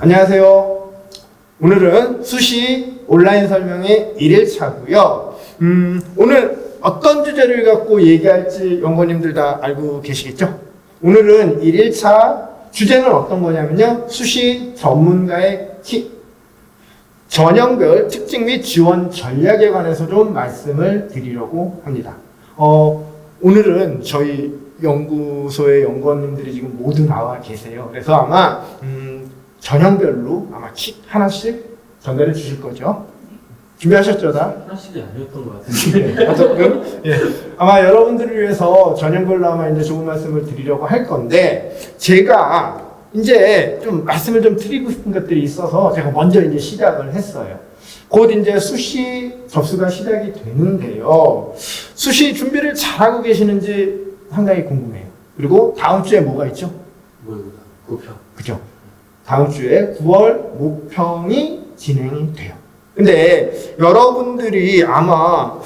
안녕하세요. 오늘은 수시 온라인 설명의 1일차고요. 오늘 어떤 주제를 갖고 얘기할지 연구원님들 다 알고 계시겠죠? 오늘은 1일차 주제는 어떤 거냐면요. 수시 전문가의 팁. 전형별 특징 및 지원 전략에 관해서 좀 말씀을 드리려고 합니다. 오늘은 저희 연구소의 연구원님들이 지금 모두 나와 계세요. 그래서 아마 전형별로 아마 킥 하나씩 전달해 주실 거죠? 준비하셨죠, 다? 하나씩이 아니었던 것 같은데. 네, 어쨌든, 예. 아마 여러분들을 위해서 전형별로 아마 이제 좋은 말씀을 드리려고 할 건데, 제가 이제 좀 말씀을 좀 드리고 싶은 것들이 있어서 제가 먼저 이제 시작을 했어요. 곧 이제 수시 접수가 시작이 되는데요. 수시 준비를 잘하고 계시는지 상당히 궁금해요. 그리고 다음 주에 뭐가 있죠? 뭐야, 고평. 그죠? 다음 주에 9월 모평이 진행이 돼요. 근데 여러분들이 아마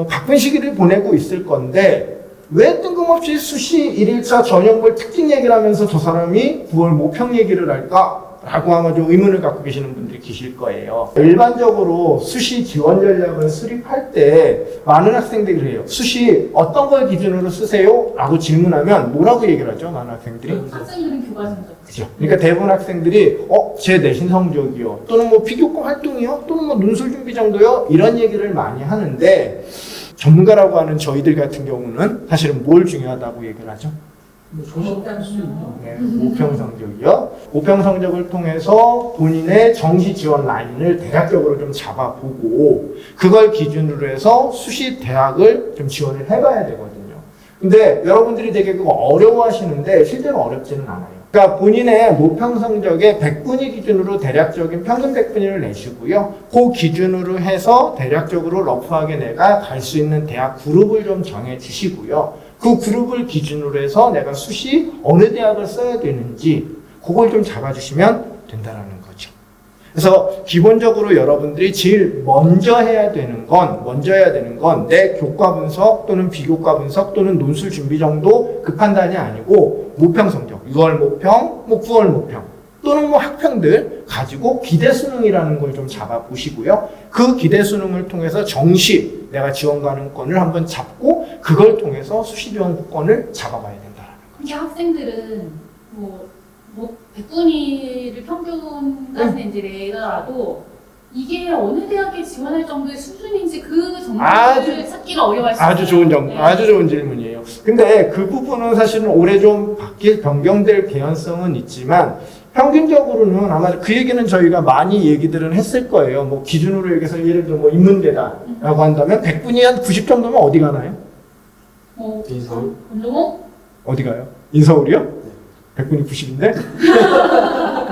바쁜 시기를 보내고 있을 건데 왜 뜬금없이 수시 1일차 전형별 특징 얘기를 하면서 저 사람이 9월 모평 얘기를 할까? 라고 아마 좀 의문을 갖고 계시는 분들이 계실 거예요. 일반적으로 수시 지원 전략을 수립할 때 많은 학생들이 해요. 수시 어떤 걸 기준으로 쓰세요? 라고 질문하면 뭐라고 얘기를 하죠? 많은 학생들이? 학생들은 교과 성적. 그죠. 그러니까 대부분 학생들이 제 내신 성적이요. 또는 뭐 비교과 활동이요. 또는 뭐 논술 준비 정도요. 이런 얘기를 많이 하는데 전문가라고 하는 저희들 같은 경우는 사실은 뭘 중요하다고 얘기를 하죠? 조심할 수 있죠. 네, 모평 성적이요. 모평 성적을 통해서 본인의 정시 지원 라인을 대략적으로 좀 잡아보고 그걸 기준으로 해서 수시 대학을 좀 지원을 해봐야 되거든요. 근데 여러분들이 되게 그거 어려워하시는데 실제로 어렵지는 않아요. 그러니까 본인의 모평 성적의 100분위 기준으로 대략적인 평균 100분위를 내시고요. 그 기준으로 해서 대략적으로 러프하게 내가 갈 수 있는 대학 그룹을 좀 정해 주시고요. 그 그룹을 기준으로 해서 내가 수시 어느 대학을 써야 되는지 그걸 좀 잡아주시면 된다는 거죠. 그래서 기본적으로 여러분들이 제일 먼저 해야 되는 건 내 교과 분석 또는 비교과 분석 또는 논술 준비 정도 그 판단이 아니고 모평 성적, 6월 모평, 9월 모평 또는 학평들 가지고 기대 수능이라는 걸 좀 잡아보시고요. 그 기대 수능을 통해서 정시 내가 지원 가능권을 한번 잡고 그걸 통해서 수시 지원권을 잡아봐야 된다는 거죠. 근데 학생들은 뭐 100분위를 평균까지는 내더라도 이게 어느 대학에 지원할 정도의 수준인지 그 정보를 찾기가 어려워할 수 있어요. 아주 좋은 질문이에요. 근데 그 부분은 사실은 올해 좀 변경될 개연성은 있지만 평균적으로는 아마 그 얘기는 저희가 많이 얘기들은 했을 거예요. 뭐 기준으로 얘기해서 예를 들어 뭐 인문대다라고 한다면 100분이 한 90 정도면 어디 가나요? 인서울? 운동호? 어디 가요? 인서울이요? 100분이 90인데?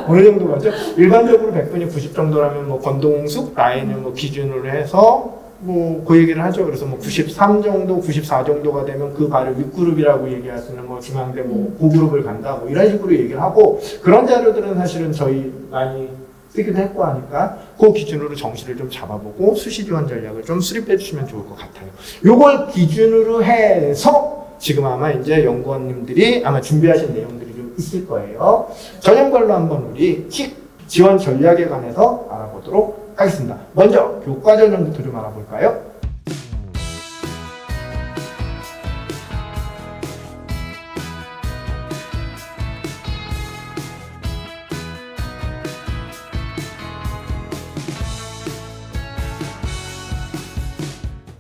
어느 정도 가죠? 일반적으로 100분이 90 정도라면 뭐 건동숙 라인을 뭐 기준으로 해서 뭐 그 얘기를 하죠. 그래서 뭐 93 정도, 94 정도가 되면 그 발을 윗그룹이라고 얘기하시는 뭐 중앙대 뭐 고그룹을 간다 뭐 이런 식으로 얘기를 하고 그런 자료들은 사실은 저희 많이 쓰기도 했고 하니까 그 기준으로 정시를 좀 잡아보고 수시 지원 전략을 좀 수립해 주시면 좋을 것 같아요. 요걸 기준으로 해서 지금 아마 이제 연구원님들이 아마 준비하신 내용들이 좀 있을 거예요. 전형별로 한번 우리 킥 지원 전략에 관해서 알아보도록 하겠습니다. 먼저 교과 전형부터 좀 알아볼까요?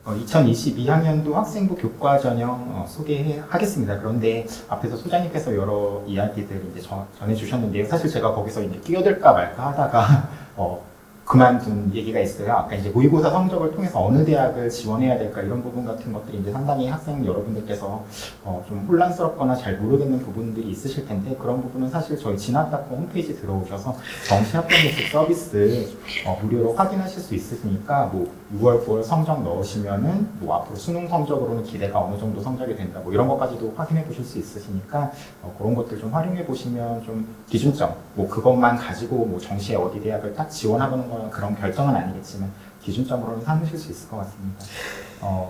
어, 2022학년도 학생부 교과 전형 소개하겠습니다. 그런데 앞에서 소장님께서 여러 이야기들 이제 전해주셨는데요. 사실 제가 거기서 이제 끼어들까 말까 하다가 그만둔 얘기가 있어요. 아까 이제 모의고사 성적을 통해서 어느 대학을 지원해야 될까 이런 부분 같은 것들이 이제 상당히 학생 여러분들께서 좀 혼란스럽거나 잘 모르겠는 부분들이 있으실 텐데 그런 부분은 사실 저희 진학닷컴 홈페이지 들어오셔서 정시 합격 예습 서비스 무료로 확인하실 수 있으시니까 뭐 6월, 9월 성적 넣으시면은 뭐 앞으로 수능 성적으로는 기대가 어느 정도 성적이 된다 뭐 이런 것까지도 확인해 보실 수 있으시니까 그런 것들 좀 활용해 보시면 좀 기준점 뭐 그것만 가지고 뭐 정시에 어디 대학을 딱 지원하는 건 그런 결정은 아니겠지만 기준점으로는 삼으실 수 있을 것 같습니다.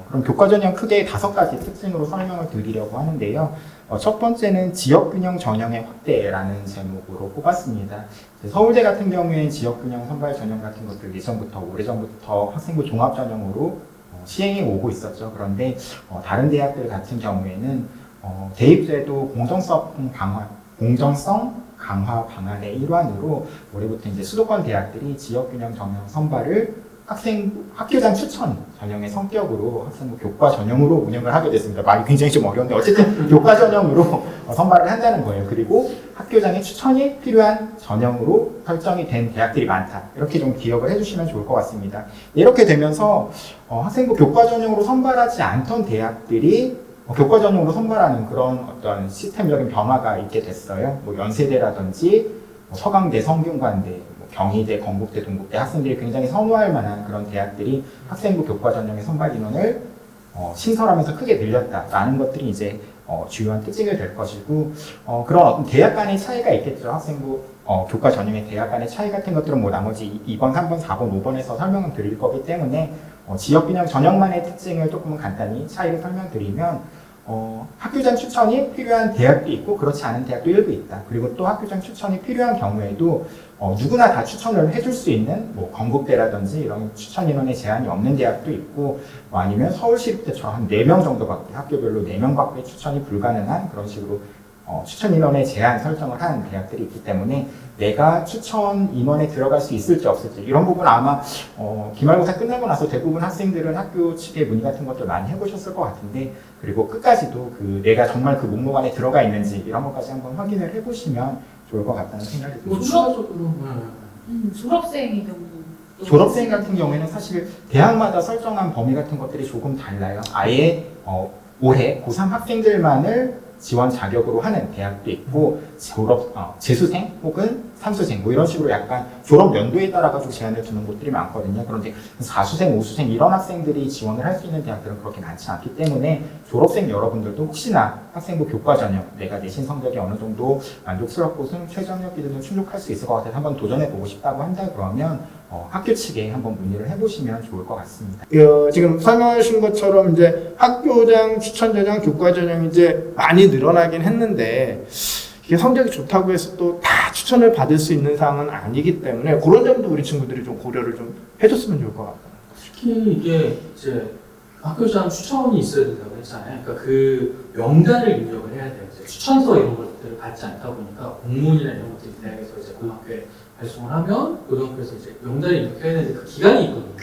그럼 교과 전형 크게 5가지 특징으로 설명을 드리려고 하는데요. 첫 번째는 지역균형 전형의 확대라는 제목으로 뽑았습니다. 서울대 같은 경우에 지역균형 선발 전형 같은 것들 예전부터 오래전부터 학생부 종합 전형으로 시행해 오고 있었죠. 그런데 다른 대학들 같은 경우에는 대입제도 공정성 강화 방안의 일환으로 올해부터 이제 수도권 대학들이 지역균형 전형 선발을 학교장 추천 전형의 성격으로 학생부 교과 전형으로 운영을 하게 됐습니다. 말이 굉장히 좀 어려운데 어쨌든 교과 전형으로 선발을 한다는 거예요. 그리고 학교장의 추천이 필요한 전형으로 설정이 된 대학들이 많다. 이렇게 좀 기억을 해주시면 좋을 것 같습니다. 이렇게 되면서 학생부 교과 전형으로 선발하지 않던 대학들이 교과 전형으로 선발하는 그런 어떤 시스템적인 변화가 있게 됐어요. 뭐 연세대라든지 서강대, 성균관대, 경희대, 건국대, 동국대 학생들이 굉장히 선호할 만한 그런 대학들이 학생부 교과 전형의 선발 인원을 신설하면서 크게 늘렸다라는 것들이 이제 주요한 특징이 될 것이고 그런 어떤 대학 간의 차이가 있겠죠. 학생부 교과 전형의 대학 간의 차이 같은 것들은 뭐 나머지 2번, 3번, 4번, 5번에서 설명을 드릴 거기 때문에 지역균형 전형만의 특징을 조금은 간단히 차이를 설명드리면 학교장 추천이 필요한 대학도 있고 그렇지 않은 대학도 일부 있다. 그리고 또 학교장 추천이 필요한 경우에도 누구나 다 추천을 해줄 수 있는 뭐 건국대라든지 이런 추천 인원의 제한이 없는 대학도 있고 아니면 서울시립대처럼 한 4명 정도밖에 학교별로 4명밖에 추천이 불가능한 그런 식으로 추천 인원의 제한 설정을 한 대학들이 있기 때문에 내가 추천 인원에 들어갈 수 있을지 없을지 이런 부분 아마 기말고사 끝나고 나서 대부분 학생들은 학교 측에 문의 같은 것들 많이 해보셨을 것 같은데 그리고 끝까지도 내가 정말 그 목록 안에 들어가 있는지 이런 것까지 한번 확인을 해보시면 좋을 것 같다는 생각이 듭니다. 추가적으로 졸업생의 경우. 졸업생 같은 경우에는 사실 대학마다 설정한 범위 같은 것들이 조금 달라요. 아예 올해 고3 학생들만을 지원 자격으로 하는 대학도 있고 재수생 혹은 삼수생 뭐 이런 식으로 약간 졸업 연도에 따라 가지고 제한을 두는 곳들이 많거든요. 그런데 4수생, 5수생 이런 학생들이 지원을 할 수 있는 대학들은 그렇게 많지 않기 때문에 졸업생 여러분들도 혹시나 학생부 교과 전형 내가 내신 성적이 어느 정도 만족스럽고 최저학력 기준을 충족할 수 있을 것 같아서 한번 도전해 보고 싶다고 한다 그러면 학교 측에 한번 문의를 해보시면 좋을 것 같습니다. 지금 설명하신 것처럼 이제 학교장, 추천전형, 교과전형이 이제 많이 늘어나긴 했는데 이게 성적이 좋다고 해서 또 다 추천을 받을 수 있는 상황은 아니기 때문에 그런 점도 우리 친구들이 좀 고려를 좀 해줬으면 좋을 것 같아요. 특히 이게 이제 학교장 추천이 있어야 된다고 했잖아요. 그러니까 그 명단을 입력을 해야 돼요. 이제 추천서 이런 것들을 받지 않다 보니까 공문이나 이런 것들이 대학에서 이제 고등학교에 발송을 하면 고등학교에서 이제 명단을 입력해야 되는데 그 기간이 있거든요.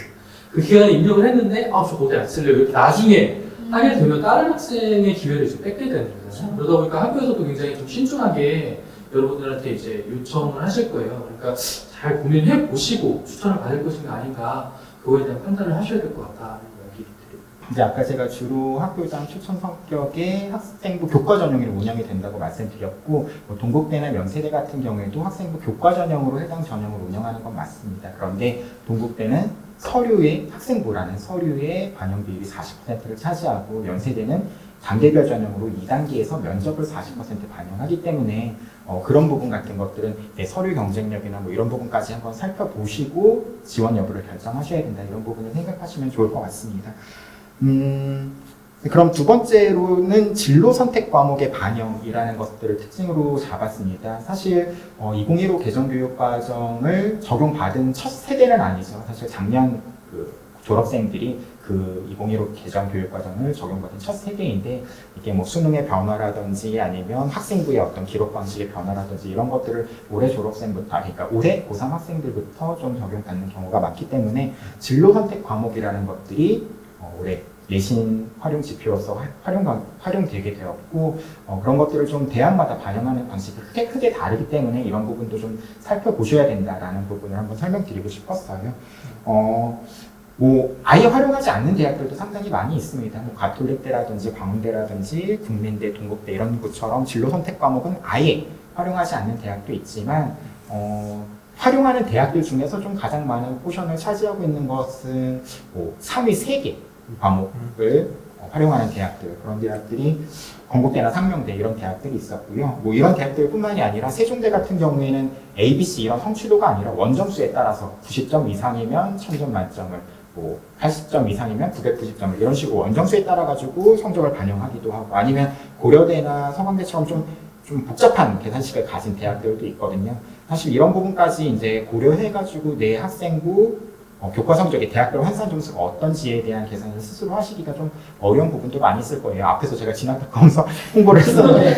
그 기간에 입력을 했는데 저 고대 안 쓸래요. 이렇게 나중에 하게 되면 다른 학생의 기회를 좀 뺏게 되는 거잖아요. 그러다 보니까 학교에서도 굉장히 좀 신중하게 여러분들한테 이제 요청을 하실 거예요. 그러니까 잘 고민해 보시고 추천을 받을 것인가 아닌가 그거에 대한 판단을 하셔야 될 것 같다는 이야기 드립니다. 이제 아까 제가 주로 학교장 추천 성격의 학생부 교과 전형으로 운영이 된다고 말씀드렸고 동국대나 연세대 같은 경우에도 학생부 교과 전형으로 해당 전형을 운영하는 건 맞습니다. 그런데 동국대는 학생부라는 서류의 반영 비율이 40%를 차지하고 연세대는 단계별 전형으로 2단계에서 면접을 40% 반영하기 때문에 그런 부분 같은 것들은 내 서류 경쟁력이나 뭐 이런 부분까지 한번 살펴보시고 지원 여부를 결정하셔야 된다 이런 부분을 생각하시면 좋을 것 같습니다. 그럼 두 번째로는 진로 선택 과목의 반영이라는 것들을 특징으로 잡았습니다. 사실 2015 개정교육과정을 적용받은 첫 세대는 아니죠. 사실 작년 졸업생들이 2015 개정교육과정을 적용받은 첫 세대인데 이게 뭐 수능의 변화라든지 아니면 학생부의 어떤 기록 방식의 변화라든지 이런 것들을 올해 졸업생부터 그러니까 올해 고3 학생들부터 좀 적용받는 경우가 많기 때문에 진로 선택 과목이라는 것들이 올해 내신 활용 지표로서 활용되게 되었고 그런 것들을 좀 대학마다 반영하는 방식이 크게 다르기 때문에 이런 부분도 좀 살펴보셔야 된다라는 부분을 한번 설명드리고 싶었어요. 아예 활용하지 않는 대학들도 상당히 많이 있습니다. 가톨릭대라든지 광운대라든지 국민대, 동국대 이런 곳처럼 진로 선택 과목은 아예 활용하지 않는 대학도 있지만 활용하는 대학들 중에서 좀 가장 많은 포션을 차지하고 있는 것은 상위 3개 과목을 활용하는 대학들, 그런 대학들이 건국대나 상명대 이런 대학들이 있었고요. 이런 대학들뿐만이 아니라 세종대 같은 경우에는 ABC 이런 성취도가 아니라 원점수에 따라서 90점 이상이면 1000점 만점을 뭐 80점 이상이면 990점 이런 식으로 원점수에 따라 가지고 성적을 반영하기도 하고 아니면 고려대나 서강대처럼 좀 복잡한 계산식을 가진 대학들도 있거든요. 사실 이런 부분까지 이제 고려해가지고 내 학생부 교과 성적의 대학별 환산 점수가 어떤지에 대한 계산을 스스로 하시기가 좀 어려운 부분도 많이 있을 거예요. 앞에서 제가 진학특강서 홍보를 했었는데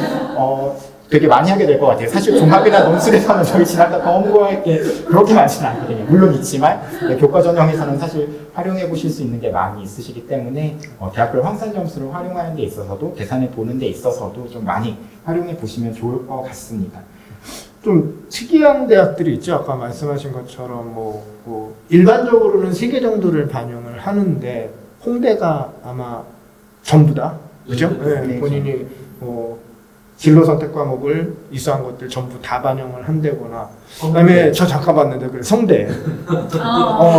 되게 많이 하게 될 것 같아요. 사실 종합이나 논술에서는 저희 진학특강 홍보할 게 그렇게 많지는 않거든요. 물론 있지만 교과 전형에서는 사실 활용해 보실 수 있는 게 많이 있으시기 때문에 대학별 환산 점수를 활용하는 데 있어서도 계산해 보는 데 있어서도 좀 많이 활용해 보시면 좋을 것 같습니다. 좀 특이한 대학들이 있죠. 아까 말씀하신 것처럼 뭐 일반적으로는 3개 정도를 반영을 하는데 홍대가 아마 전부다. 그죠? 네, 본인이 진로 선택 과목을 이수한 것들 전부 다 반영을 한다거나 그다음에 저 잠깐 봤는데 그래 성대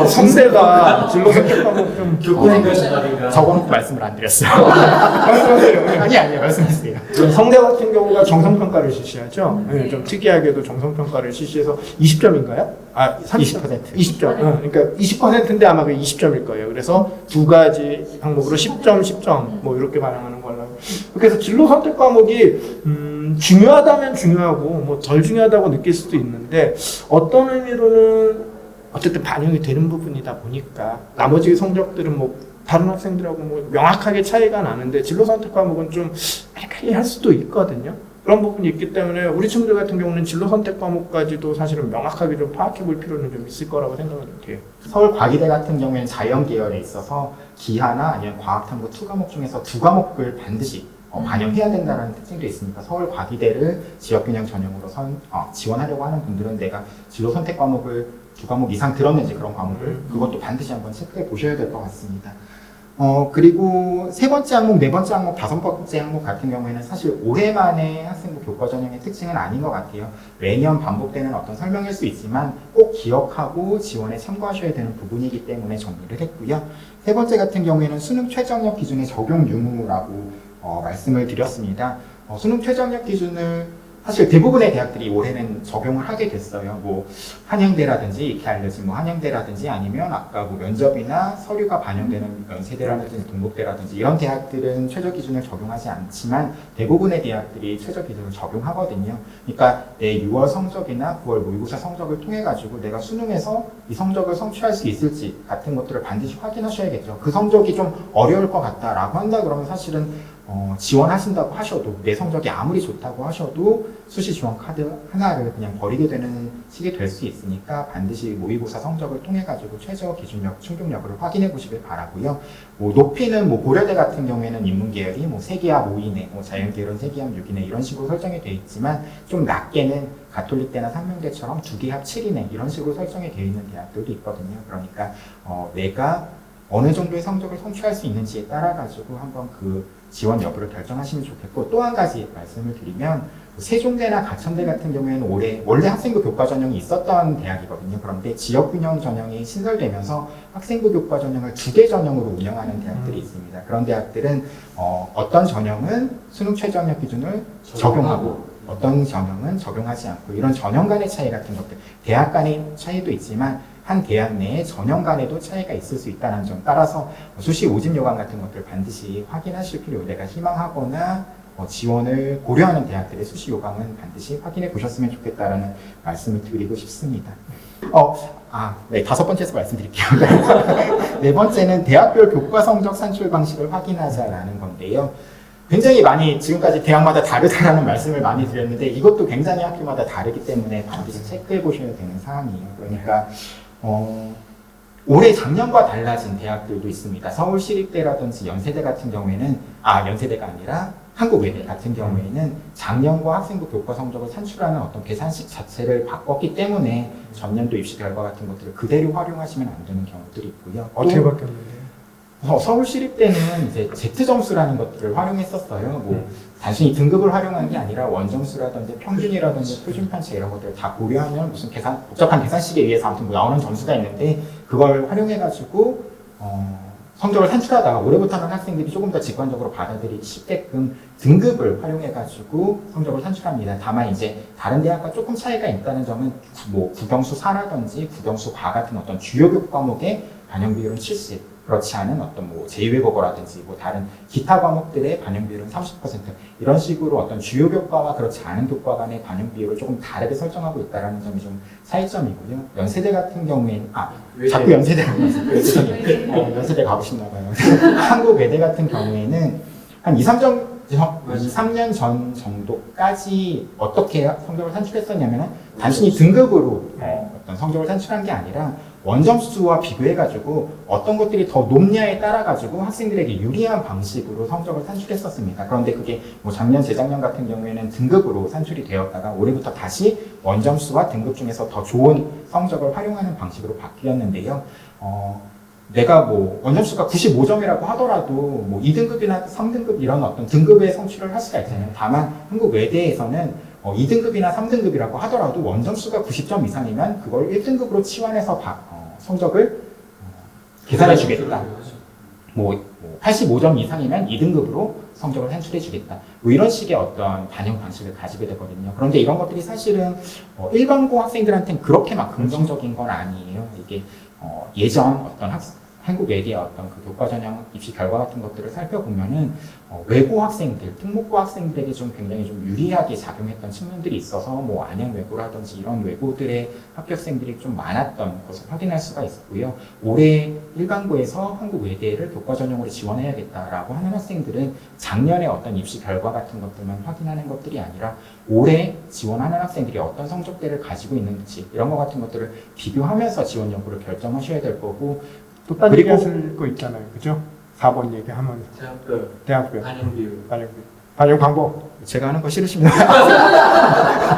성대가 진로 선택 과목 좀 교권인가 저건 말씀을 안 드렸어요. 말씀하세요. 아니요 말씀하세요. 성대 같은 경우가 정성평가를 실시하죠. 네, 좀 특이하게도 정성평가를 실시해서 20점인가요? 아, 30%. 20점. 그러니까 20%인데 아마 그 20점일 거예요. 그래서 2가지 항목으로 10점, 10점 뭐 이렇게 반영하는 걸로. 그래서 진로 선택 과목이 중요하다면 중요하고 뭐 덜 중요하다고 느낄 수도 있는데 어떤 의미로는 어쨌든 반영이 되는 부분이다 보니까 나머지 성적들은 뭐 다른 학생들하고 뭐 명확하게 차이가 나는데 진로 선택 과목은 좀 헷갈리게 할 수도 있거든요. 그런 부분이 있기 때문에 우리 친구들 같은 경우는 진로 선택 과목까지도 사실은 명확하게 좀 파악해 볼 필요는 좀 있을 거라고 생각을 해요. 서울과기대 같은 경우에는 자연 계열에 있어서 기하나 아니면 과학탐구 2과목 중에서 2과목을 반드시 반영해야 된다는 특징도 있으니까 서울과기대를 지역균형 전형으로 지원하려고 하는 분들은 내가 진로 선택 과목을 2과목 이상 들었는지 그런 과목을 그것도 반드시 한번 체크해 보셔야 될 것 같습니다. 그리고 3번째 항목, 4번째 항목, 5번째 항목 같은 경우에는 사실 올해만의 학생부 교과 전형의 특징은 아닌 것 같아요. 매년 반복되는 어떤 설명일 수 있지만 꼭 기억하고 지원에 참고하셔야 되는 부분이기 때문에 정리를 했고요. 3번째 같은 경우에는 수능 최저학력 기준의 적용 유무라고 말씀을 드렸습니다. 수능 최저학력 기준을 사실 대부분의 대학들이 올해는 적용을 하게 됐어요. 뭐 한양대라든지 이렇게 알려진 뭐 한양대라든지 아니면 아까 뭐 면접이나 서류가 반영되는 연세대라든지 동국대라든지 이런 대학들은 최저 기준을 적용하지 않지만 대부분의 대학들이 최저 기준을 적용하거든요. 그러니까 내 6월 성적이나 9월 모의고사 성적을 통해 가지고 내가 수능에서 이 성적을 성취할 수 있을지 같은 것들을 반드시 확인하셔야겠죠. 그 성적이 좀 어려울 것 같다라고 한다 그러면 사실은 지원하신다고 하셔도 내 성적이 아무리 좋다고 하셔도 수시 지원 카드 하나를 그냥 버리게 되는 식이 될 수 있으니까 반드시 모의고사 성적을 통해 가지고 최저 기준력, 충족력을 확인해 보시길 바라고요. 뭐 높이는 뭐 고려대 같은 경우에는 인문계열이 뭐 3기합 5이내, 뭐 자연계열은 3기합 6이내 이런 식으로 설정이 되어 있지만 좀 낮게는 가톨릭대나 상명대처럼 2기합 7이내 이런 식으로 설정이 되어 있는 대학들도 있거든요. 그러니까 내가 어느 정도의 성적을 성취할 수 있는지에 따라 가지고 한번 그 지원 여부를 결정하시면 좋겠고 또 한 가지 말씀을 드리면 세종대나 가천대 같은 경우에는 원래 학생부 교과 전형이 있었던 대학이거든요. 그런데 지역균형 전형이 신설되면서 학생부 교과 전형을 2개 전형으로 운영하는 대학들이 있습니다. 그런 대학들은 어떤 전형은 수능 최저학력 기준을 적용하고 어떤 전형은 적용하지 않고 이런 전형 간의 차이 같은 것들 대학 간의 차이도 있지만 한 대학 내에 전형 간에도 차이가 있을 수 있다는 점 따라서 수시 모집 요강 같은 것들 반드시 확인하실 필요 내가 희망하거나 지원을 고려하는 대학들의 수시 요강은 반드시 확인해 보셨으면 좋겠다라는 말씀을 드리고 싶습니다. 네, 5번째에서 말씀드릴게요. 4번째는 대학별 교과 성적 산출 방식을 확인하자라는 건데요. 굉장히 많이 지금까지 대학마다 다르다라는 말씀을 많이 드렸는데 이것도 굉장히 학교마다 다르기 때문에 반드시 체크해 보셔야 되는 사항이에요. 그러니까 올해 작년과 달라진 대학들도 있습니다. 서울시립대라든지 연세대 같은 경우에는 연세대가 아니라 한국외대 같은 경우에는 작년과 학생부 교과 성적을 산출하는 어떤 계산식 자체를 바꿨기 때문에 전년도 입시 결과 같은 것들을 그대로 활용하시면 안 되는 경우들이 있고요. 어떻게 바뀌었는데요? 서울시립대는 이제 Z점수라는 것들을 활용했었어요. 뭐 단순히 등급을 활용한 게 아니라 원점수라든지 평균이라든지 표준편차 이런 것들을 다 고려하면 무슨 복잡한 계산식에 의해서 아무튼 뭐 나오는 점수가 있는데 그걸 활용해가지고 성적을 산출하다가 오래 못하는 학생들이 조금 더 직관적으로 받아들이기 쉽게끔 등급을 활용해가지고 성적을 산출합니다. 다만 이제 다른 대학과 조금 차이가 있다는 점은 뭐 국영수 4라든지 국영수 과 같은 어떤 주요 교과 과목의 반영 비율은 70, 그렇지 않은 어떤 뭐 제2외국어라든지 뭐 다른 기타 과목들의 반영 비율은 30% 이런 식으로 어떤 주요 교과와 그렇지 않은 교과 간의 반영 비율을 조금 다르게 설정하고 있다는 점이 좀 차이점이고요. 연세대 같은 경우에는 자꾸 연세대라고 말씀드렸어요. 연세대 가고 싶나 봐요. 한국 외대 같은 경우에는 한 2, 3년 전 정도까지 어떻게 성적을 산출했었냐면 단순히 등급으로 어떤 성적을 산출한 게 아니라 원점수와 비교해가지고 어떤 것들이 더 높냐에 따라가지고 학생들에게 유리한 방식으로 성적을 산출했었습니다. 그런데 그게 뭐 작년, 재작년 같은 경우에는 등급으로 산출이 되었다가 올해부터 다시 원점수와 등급 중에서 더 좋은 성적을 활용하는 방식으로 바뀌었는데요. 내가 뭐 원점수가 95점이라고 하더라도 뭐 2등급이나 3등급 이런 어떤 등급의 성취를 할 수가 있잖아요. 다만 한국 외대에서는 2등급이나 3등급이라고 하더라도 원점수가 90점 이상이면 그걸 1등급으로 치환해서 성적을 계산해 주겠다. 뭐 85점 이상이면 2등급으로 성적을 산출해 주겠다. 뭐 이런 식의 어떤 반영 방식을 가지게 되거든요. 그런데 이런 것들이 사실은 일반고 학생들한테는 그렇게 막 긍정적인 건 아니에요. 이게 예전 어떤 한국 외대의 어떤 그 교과 전형 입시 결과 같은 것들을 살펴보면은 외고 학생들, 특목고 학생들에게 좀 굉장히 좀 유리하게 작용했던 측면들이 있어서 뭐 안양 외고라든지 이런 외고들의 합격생들이 좀 많았던 것을 확인할 수가 있었고요. 올해 일반고에서 한국 외대를 교과 전형으로 지원해야겠다라고 하는 학생들은 작년에 어떤 입시 결과 같은 것들만 확인하는 것들이 아니라 올해 지원하는 학생들이 어떤 성적대를 가지고 있는지 이런 것 같은 것들을 비교하면서 지원 여부를 결정하셔야 될 거고 또 딴 얘기 하실 거 있잖아요. 그죠? 4번 얘기하면서. 대학교. 반영 비율. 반영 방법. 제가 하는 거 싫으시면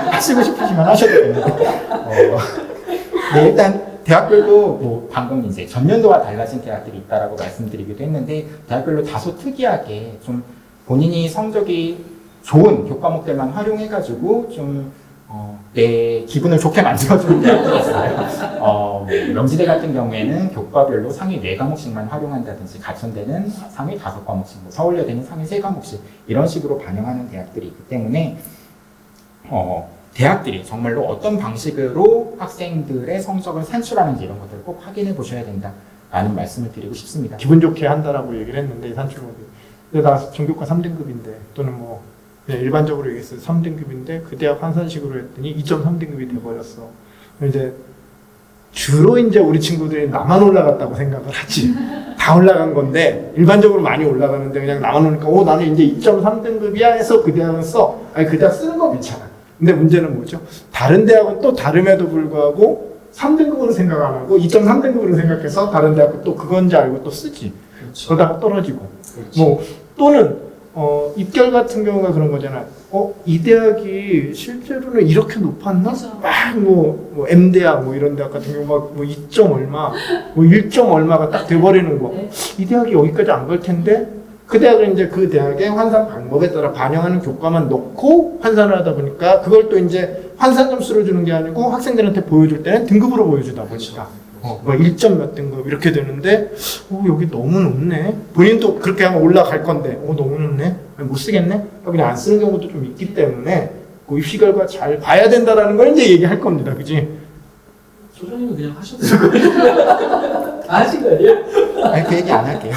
하시고 싶으시면 하셔도 됩니다. 네, 일단 대학별로 뭐 방금 이제 전년도와 달라진 대학들이 있다라고 말씀드리기도 했는데 대학별로 다소 특이하게 좀 본인이 성적이 좋은 교과목들만 활용해가지고 좀 내 기분을 좋게 만들어주는 대학들이 있어요. 명지대 같은 경우에는 교과별로 상위 4과목씩만 활용한다든지 가천대는 상위 5과목씩, 뭐 서울여대는 상위 3과목씩 이런 식으로 반영하는 대학들이 있기 때문에 대학들이 정말로 어떤 방식으로 학생들의 성적을 산출하는지 이런 것들을 꼭 확인해 보셔야 된다라는 말씀을 드리고 싶습니다. 기분 좋게 한다라고 얘기를 했는데 산출목이. 근데 나 전교과 3등급인데 또는 뭐 그냥 일반적으로 얘기했어요. 3등급인데 그 대학 환산식으로 했더니 2.3등급이 돼버렸어. 이제 주로 이제 우리 친구들이 나만 올라갔다고 생각을 하지. 다 올라간 건데 일반적으로 많이 올라가는데 그냥 나만 오니까 나는 이제 2.3등급이야 해서 그 대학은 써. 아니 그 대학 쓰는 거 괜찮아. 근데 문제는 뭐죠? 다른 대학은 또 다름에도 불구하고 3등급으로 생각 안 하고 2.3등급으로 생각해서 다른 대학은 또 그건지 알고 또 쓰지. 그렇죠. 그러다가 떨어지고. 그렇죠. 뭐 또는 입결 같은 경우가 그런 거잖아. 이 대학이 실제로는 이렇게 높았나? 그렇죠. 뭐 M대학 뭐 이런 대학 같은 경우 막 뭐 2점 얼마, 뭐 1점 얼마가 딱 돼버리는 거. 네. 이 대학이 여기까지 안 갈 텐데 그 대학은 이제 그 대학의 환산 방법에 따라 반영하는 교과만 넣고 환산을 하다 보니까 그걸 또 이제 환산 점수로 주는 게 아니고 학생들한테 보여줄 때는 등급으로 보여주다 보니까 뭐 1점 몇 등급 이렇게 되는데 여기 너무 높네. 본인도 그렇게 하면 올라갈 건데 너무 높네. 못 쓰겠네. 그냥 안 쓰는 경우도 좀 있기 때문에 그 입시 결과 잘 봐야 된다라는 걸 이제 얘기할 겁니다. 그지? 소장님은 그냥 하셔도 될 거예요. 아신 거 아니에요? 아니 그 얘기 안 할게요.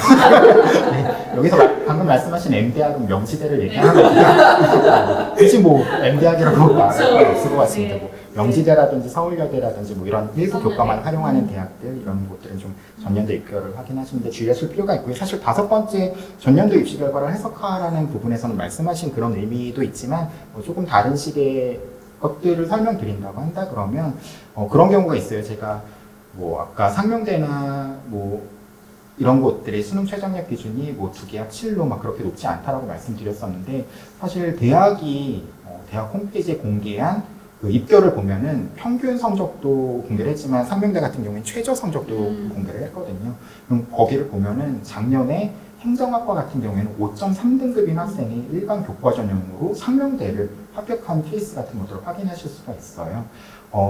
네, 여기서 방금 말씀하신 M대학은 명지대를 얘기하는 거니까 굳이 뭐 M대학이라고 말할 건 없을 것 같습니다. 뭐 명지대라든지 서울여대라든지 뭐 이런 일부 교과만 활용하는 대학들 이런 것들은 좀 전년도 입결을 확인하시는데 주의하실 필요가 있고요. 사실 5번째 전년도 입시 결과를 해석하라는 부분에서는 말씀하신 그런 의미도 있지만 조금 다른 식의 것들을 설명드린다고 한다 그러면 그런 경우가 있어요. 제가 뭐 아까 상명대나 뭐 이런 곳들의 수능 최저학력 기준이 뭐 2개학 7로 막 그렇게 높지 않다라고 말씀드렸었는데 사실 대학이 대학 홈페이지에 공개한 그 입결을 보면은 평균 성적도 공개를 했지만 상명대 같은 경우에는 최저 성적도 공개를 했거든요. 그럼 거기를 보면은 작년에 행정학과 같은 경우에는 5.3등급인 학생이 일반 교과 전형으로 상명대를 합격한 케이스 같은 것들을 확인하실 수가 있어요.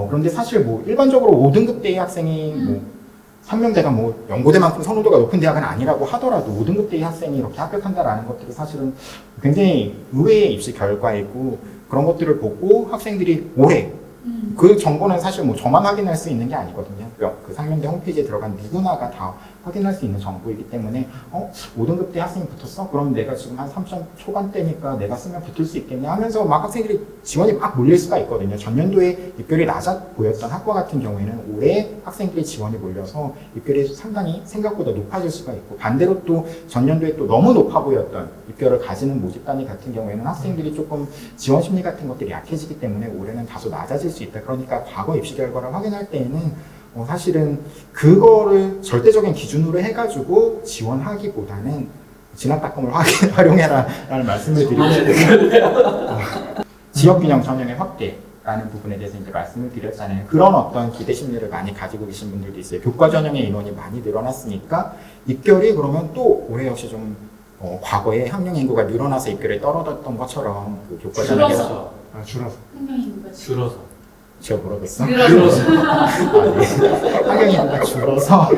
그런데 사실 뭐 일반적으로 5등급대의 학생이 뭐 상명대가 뭐 연고대만큼 선호도가 높은 대학은 아니라고 하더라도 5등급대의 학생이 이렇게 합격한다라는 것들이 사실은 굉장히 의외의 입시 결과이고 그런 것들을 보고 학생들이 올해 그 정보는 사실 뭐 저만 확인할 수 있는 게 아니거든요. 그 상명대 홈페이지에 들어간 누구나가 다 확인할 수 있는 정보이기 때문에 5등급대 학생이 붙었어? 그럼 내가 지금 한 3점 초반대니까 내가 쓰면 붙을 수 있겠네 하면서 막 학생들이 지원이 막 몰릴 수가 있거든요. 전년도에 입결이 낮아 보였던 학과 같은 경우에는 올해 학생들의 지원이 몰려서 입결이 상당히 생각보다 높아질 수가 있고 반대로 또 전년도에 또 너무 높아 보였던 입결을 가지는 모집 단위 같은 경우에는 학생들이 조금 지원 심리 같은 것들이 약해지기 때문에 올해는 다소 낮아질 수 있다. 그러니까 과거 입시 결과를 확인할 때에는 사실은 그거를 절대적인 기준으로 해가지고 지원하기보다는 진학닷컴을 활용해라 라는 말씀을 드리고 지역균형 전형의 확대라는 부분에 대해서 이제 말씀을 드렸잖아요. 그런 어떤 기대 심리를 많이 가지고 계신 분들도 있어요. 교과 전형의 인원이 많이 늘어났으니까 입결이 그러면 또 올해 역시 좀 과거에 학령 인구가 늘어나서 입결이 떨어졌던 것처럼 그 교과 전형에서 줄어서. 학령인구가 줄어서. 제가 뭐라겠어? 줄어서. 학령 인구가 줄어서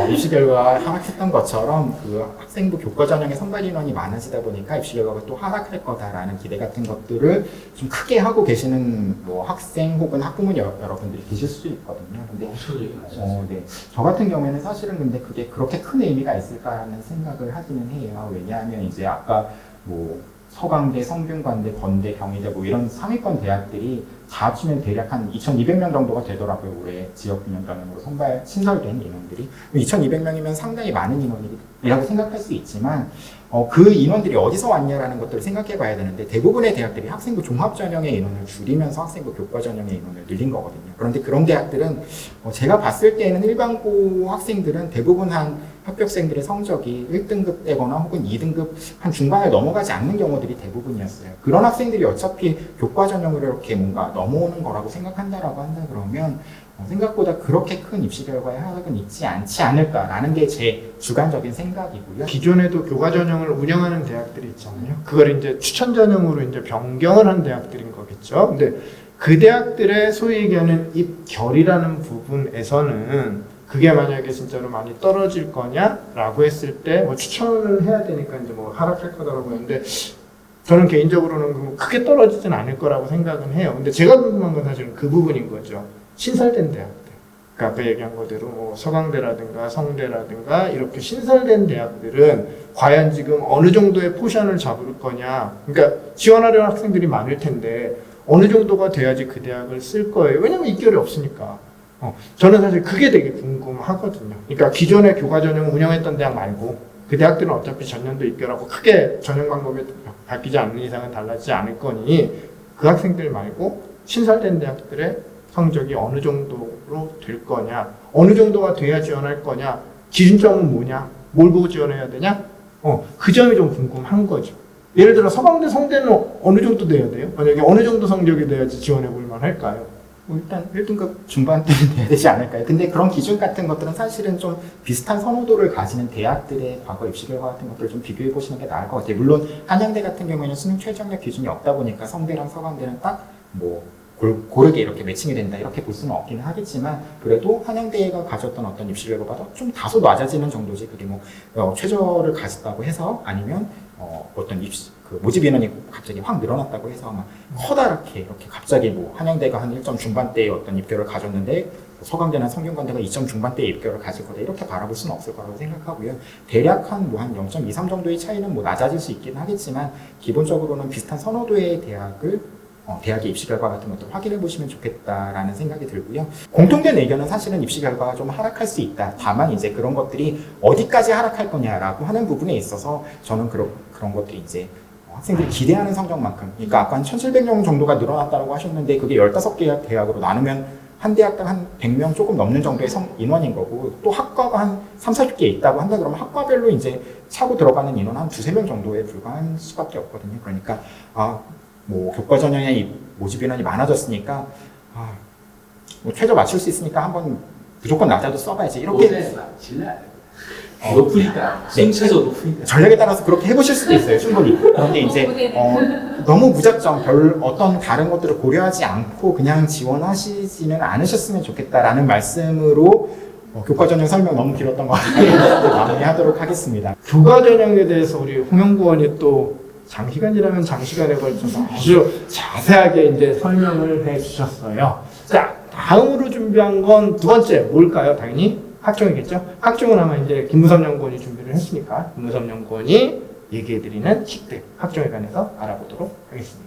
입시 결과가 하락했던 것처럼 그 학생부 교과 전형의 선발 인원이 많아지다 보니까 입시 결과가 또 하락할 거다라는 기대 같은 것들을 좀 크게 하고 계시는 뭐 학생 혹은 학부모 여러분들이 계실 수 있거든요. 근데 엄청 얘기 하셨어요. 네. 저 같은 경우에는 사실은 근데 그게 그렇게 큰 의미가 있을까라는 생각을 하기는 해요. 왜냐하면 이제 아까 뭐 서강대, 성균관대, 건대, 경희대 뭐 이런 상위권 대학들이 다 합치면 대략 한 2,200명 정도가 되더라고요. 올해 지역균형 전형으로 신설된 인원들이. 2,200명이면 상당히 많은 인원이라고 생각할 수 있지만 그 인원들이 어디서 왔냐라는 것들을 생각해 봐야 되는데 대부분의 대학들이 학생부 종합 전형의 인원을 줄이면서 학생부 교과 전형의 인원을 늘린 거거든요. 그런데 그런 대학들은 제가 봤을 때는 일반고 학생들은 대부분 한 합격생들의 성적이 1등급 되거나 혹은 2등급 한 중반을 넘어가지 않는 경우들이 대부분이었어요. 그런 학생들이 어차피 교과 전형으로 이렇게 뭔가 넘어오는 거라고 생각한다라고 한다 그러면 생각보다 그렇게 큰 입시 결과에 하락은 있지 않지 않을까라는 게 제 주관적인 생각이고요. 기존에도 교과 전형을 운영하는 대학들이 있잖아요. 그걸 이제 추천 전형으로 이제 변경을 한 대학들인 거겠죠. 근데 그 대학들의 소위 얘기하는 입결이라는 부분에서는 그게 만약에 진짜로 많이 떨어질 거냐라고 했을 때 뭐 추천을 해야 되니까 이제 뭐 하락할 거다라고 했는데 저는 개인적으로는 뭐 크게 떨어지진 않을 거라고 생각은 해요. 근데 제가 궁금한 건 사실은 그 부분인 거죠. 신설된 대학들. 그러니까 아까 얘기한 거대로 뭐 서강대라든가 성대라든가 이렇게 신설된 대학들은 과연 지금 어느 정도의 포션을 잡을 거냐. 그러니까 지원하려는 학생들이 많을 텐데 어느 정도가 돼야지 그 대학을 쓸 거예요. 왜냐면 입결이 없으니까. 저는 사실 그게 되게 궁금하거든요. 그러니까 기존의 교과 전형 운영했던 대학 말고 그 대학들은 어차피 전년도 입결하고 크게 전형 방법이 바뀌지 않는 이상은 달라지지 않을 거니 그 학생들 말고 신설된 대학들의 성적이 어느 정도로 될 거냐, 어느 정도가 돼야 지원할 거냐, 기준점은 뭐냐, 뭘 보고 지원해야 되냐, 그 점이 좀 궁금한 거죠. 예를 들어 서강대, 성대는 어느 정도 돼야 돼요? 만약에 어느 정도 성적이 돼야지 지원해 볼 만할까요? 일단 1등급 중반대는 돼야 되지 않을까요? 근데 그런 기준 같은 것들은 사실은 좀 비슷한 선호도를 가지는 대학들의 과거 입시 결과 같은 것들을 좀 비교해 보시는 게 나을 것 같아요. 물론 한양대 같은 경우에는 수능 최저학력 기준이 없다 보니까 성대랑 서강대는 딱 뭐 고르게 이렇게 매칭이 된다 이렇게 볼 수는 없기는 하겠지만 그래도 한양대가 가졌던 어떤 입시 결과보다 좀 다소 낮아지는 정도지 그게 뭐 최저를 가졌다고 해서 아니면 어떤 모집 인원이 갑자기 확 늘어났다고 해서 막 커다랗게 이렇게 갑자기 뭐 한양대가 한 1점 중반대의 어떤 입결을 가졌는데 서강대나 성균관대가 2점 중반대의 입결을 가질 거다 이렇게 바라볼 수는 없을 거라고 생각하고요. 대략 한 0.23 정도의 차이는 뭐 낮아질 수 있긴 하겠지만 기본적으로는 비슷한 선호도의 대학의 입시 결과 같은 것도 확인해 보시면 좋겠다라는 생각이 들고요. 공통된 의견은 사실은 입시 결과가 좀 하락할 수 있다. 다만 이제 그런 것들이 어디까지 하락할 거냐라고 하는 부분에 있어서 저는 그런 것들이 이제 학생들이 기대하는 성적만큼 그러니까 아까 한 1,700명 정도가 늘어났다고 하셨는데 그게 15개 대학으로 나누면 한 대학당 한 100명 조금 넘는 정도의 인원인 거고 또 학과가 한 30, 40개 있다고 한다 그러면 학과별로 이제 차고 들어가는 인원 한 2-3명 정도에 불과한 수밖에 없거든요. 그러니까 뭐 교과 전형의 모집 인원이 많아졌으니까 뭐 최저 맞출 수 있으니까 한번 무조건 낮아도 써봐야지 이렇게 높으니까 승차도 높으니까 전략에 따라서 그렇게 해보실 수도 있어요 충분히. 그런데 이제 너무 무작정 별 어떤 다른 것들을 고려하지 않고 그냥 지원하시지는 않으셨으면 좋겠다라는 말씀으로 교과 전형 설명 너무 길었던 것 같아요. 마무리하도록 하겠습니다. 교과 전형에 대해서 우리 홍영구 의원이 또 장시간이라면 장시간에 걸쳐서 아주 자세하게 이제 설명을 해 주셨어요. 자, 다음으로 준비한 건 두 번째 뭘까요? 당연히 학종이겠죠? 학종은 아마 이제 김무섭 연구원이 준비를 했으니까 김무섭 연구원이 얘기해드리는 식대 학종에 관해서 알아보도록 하겠습니다.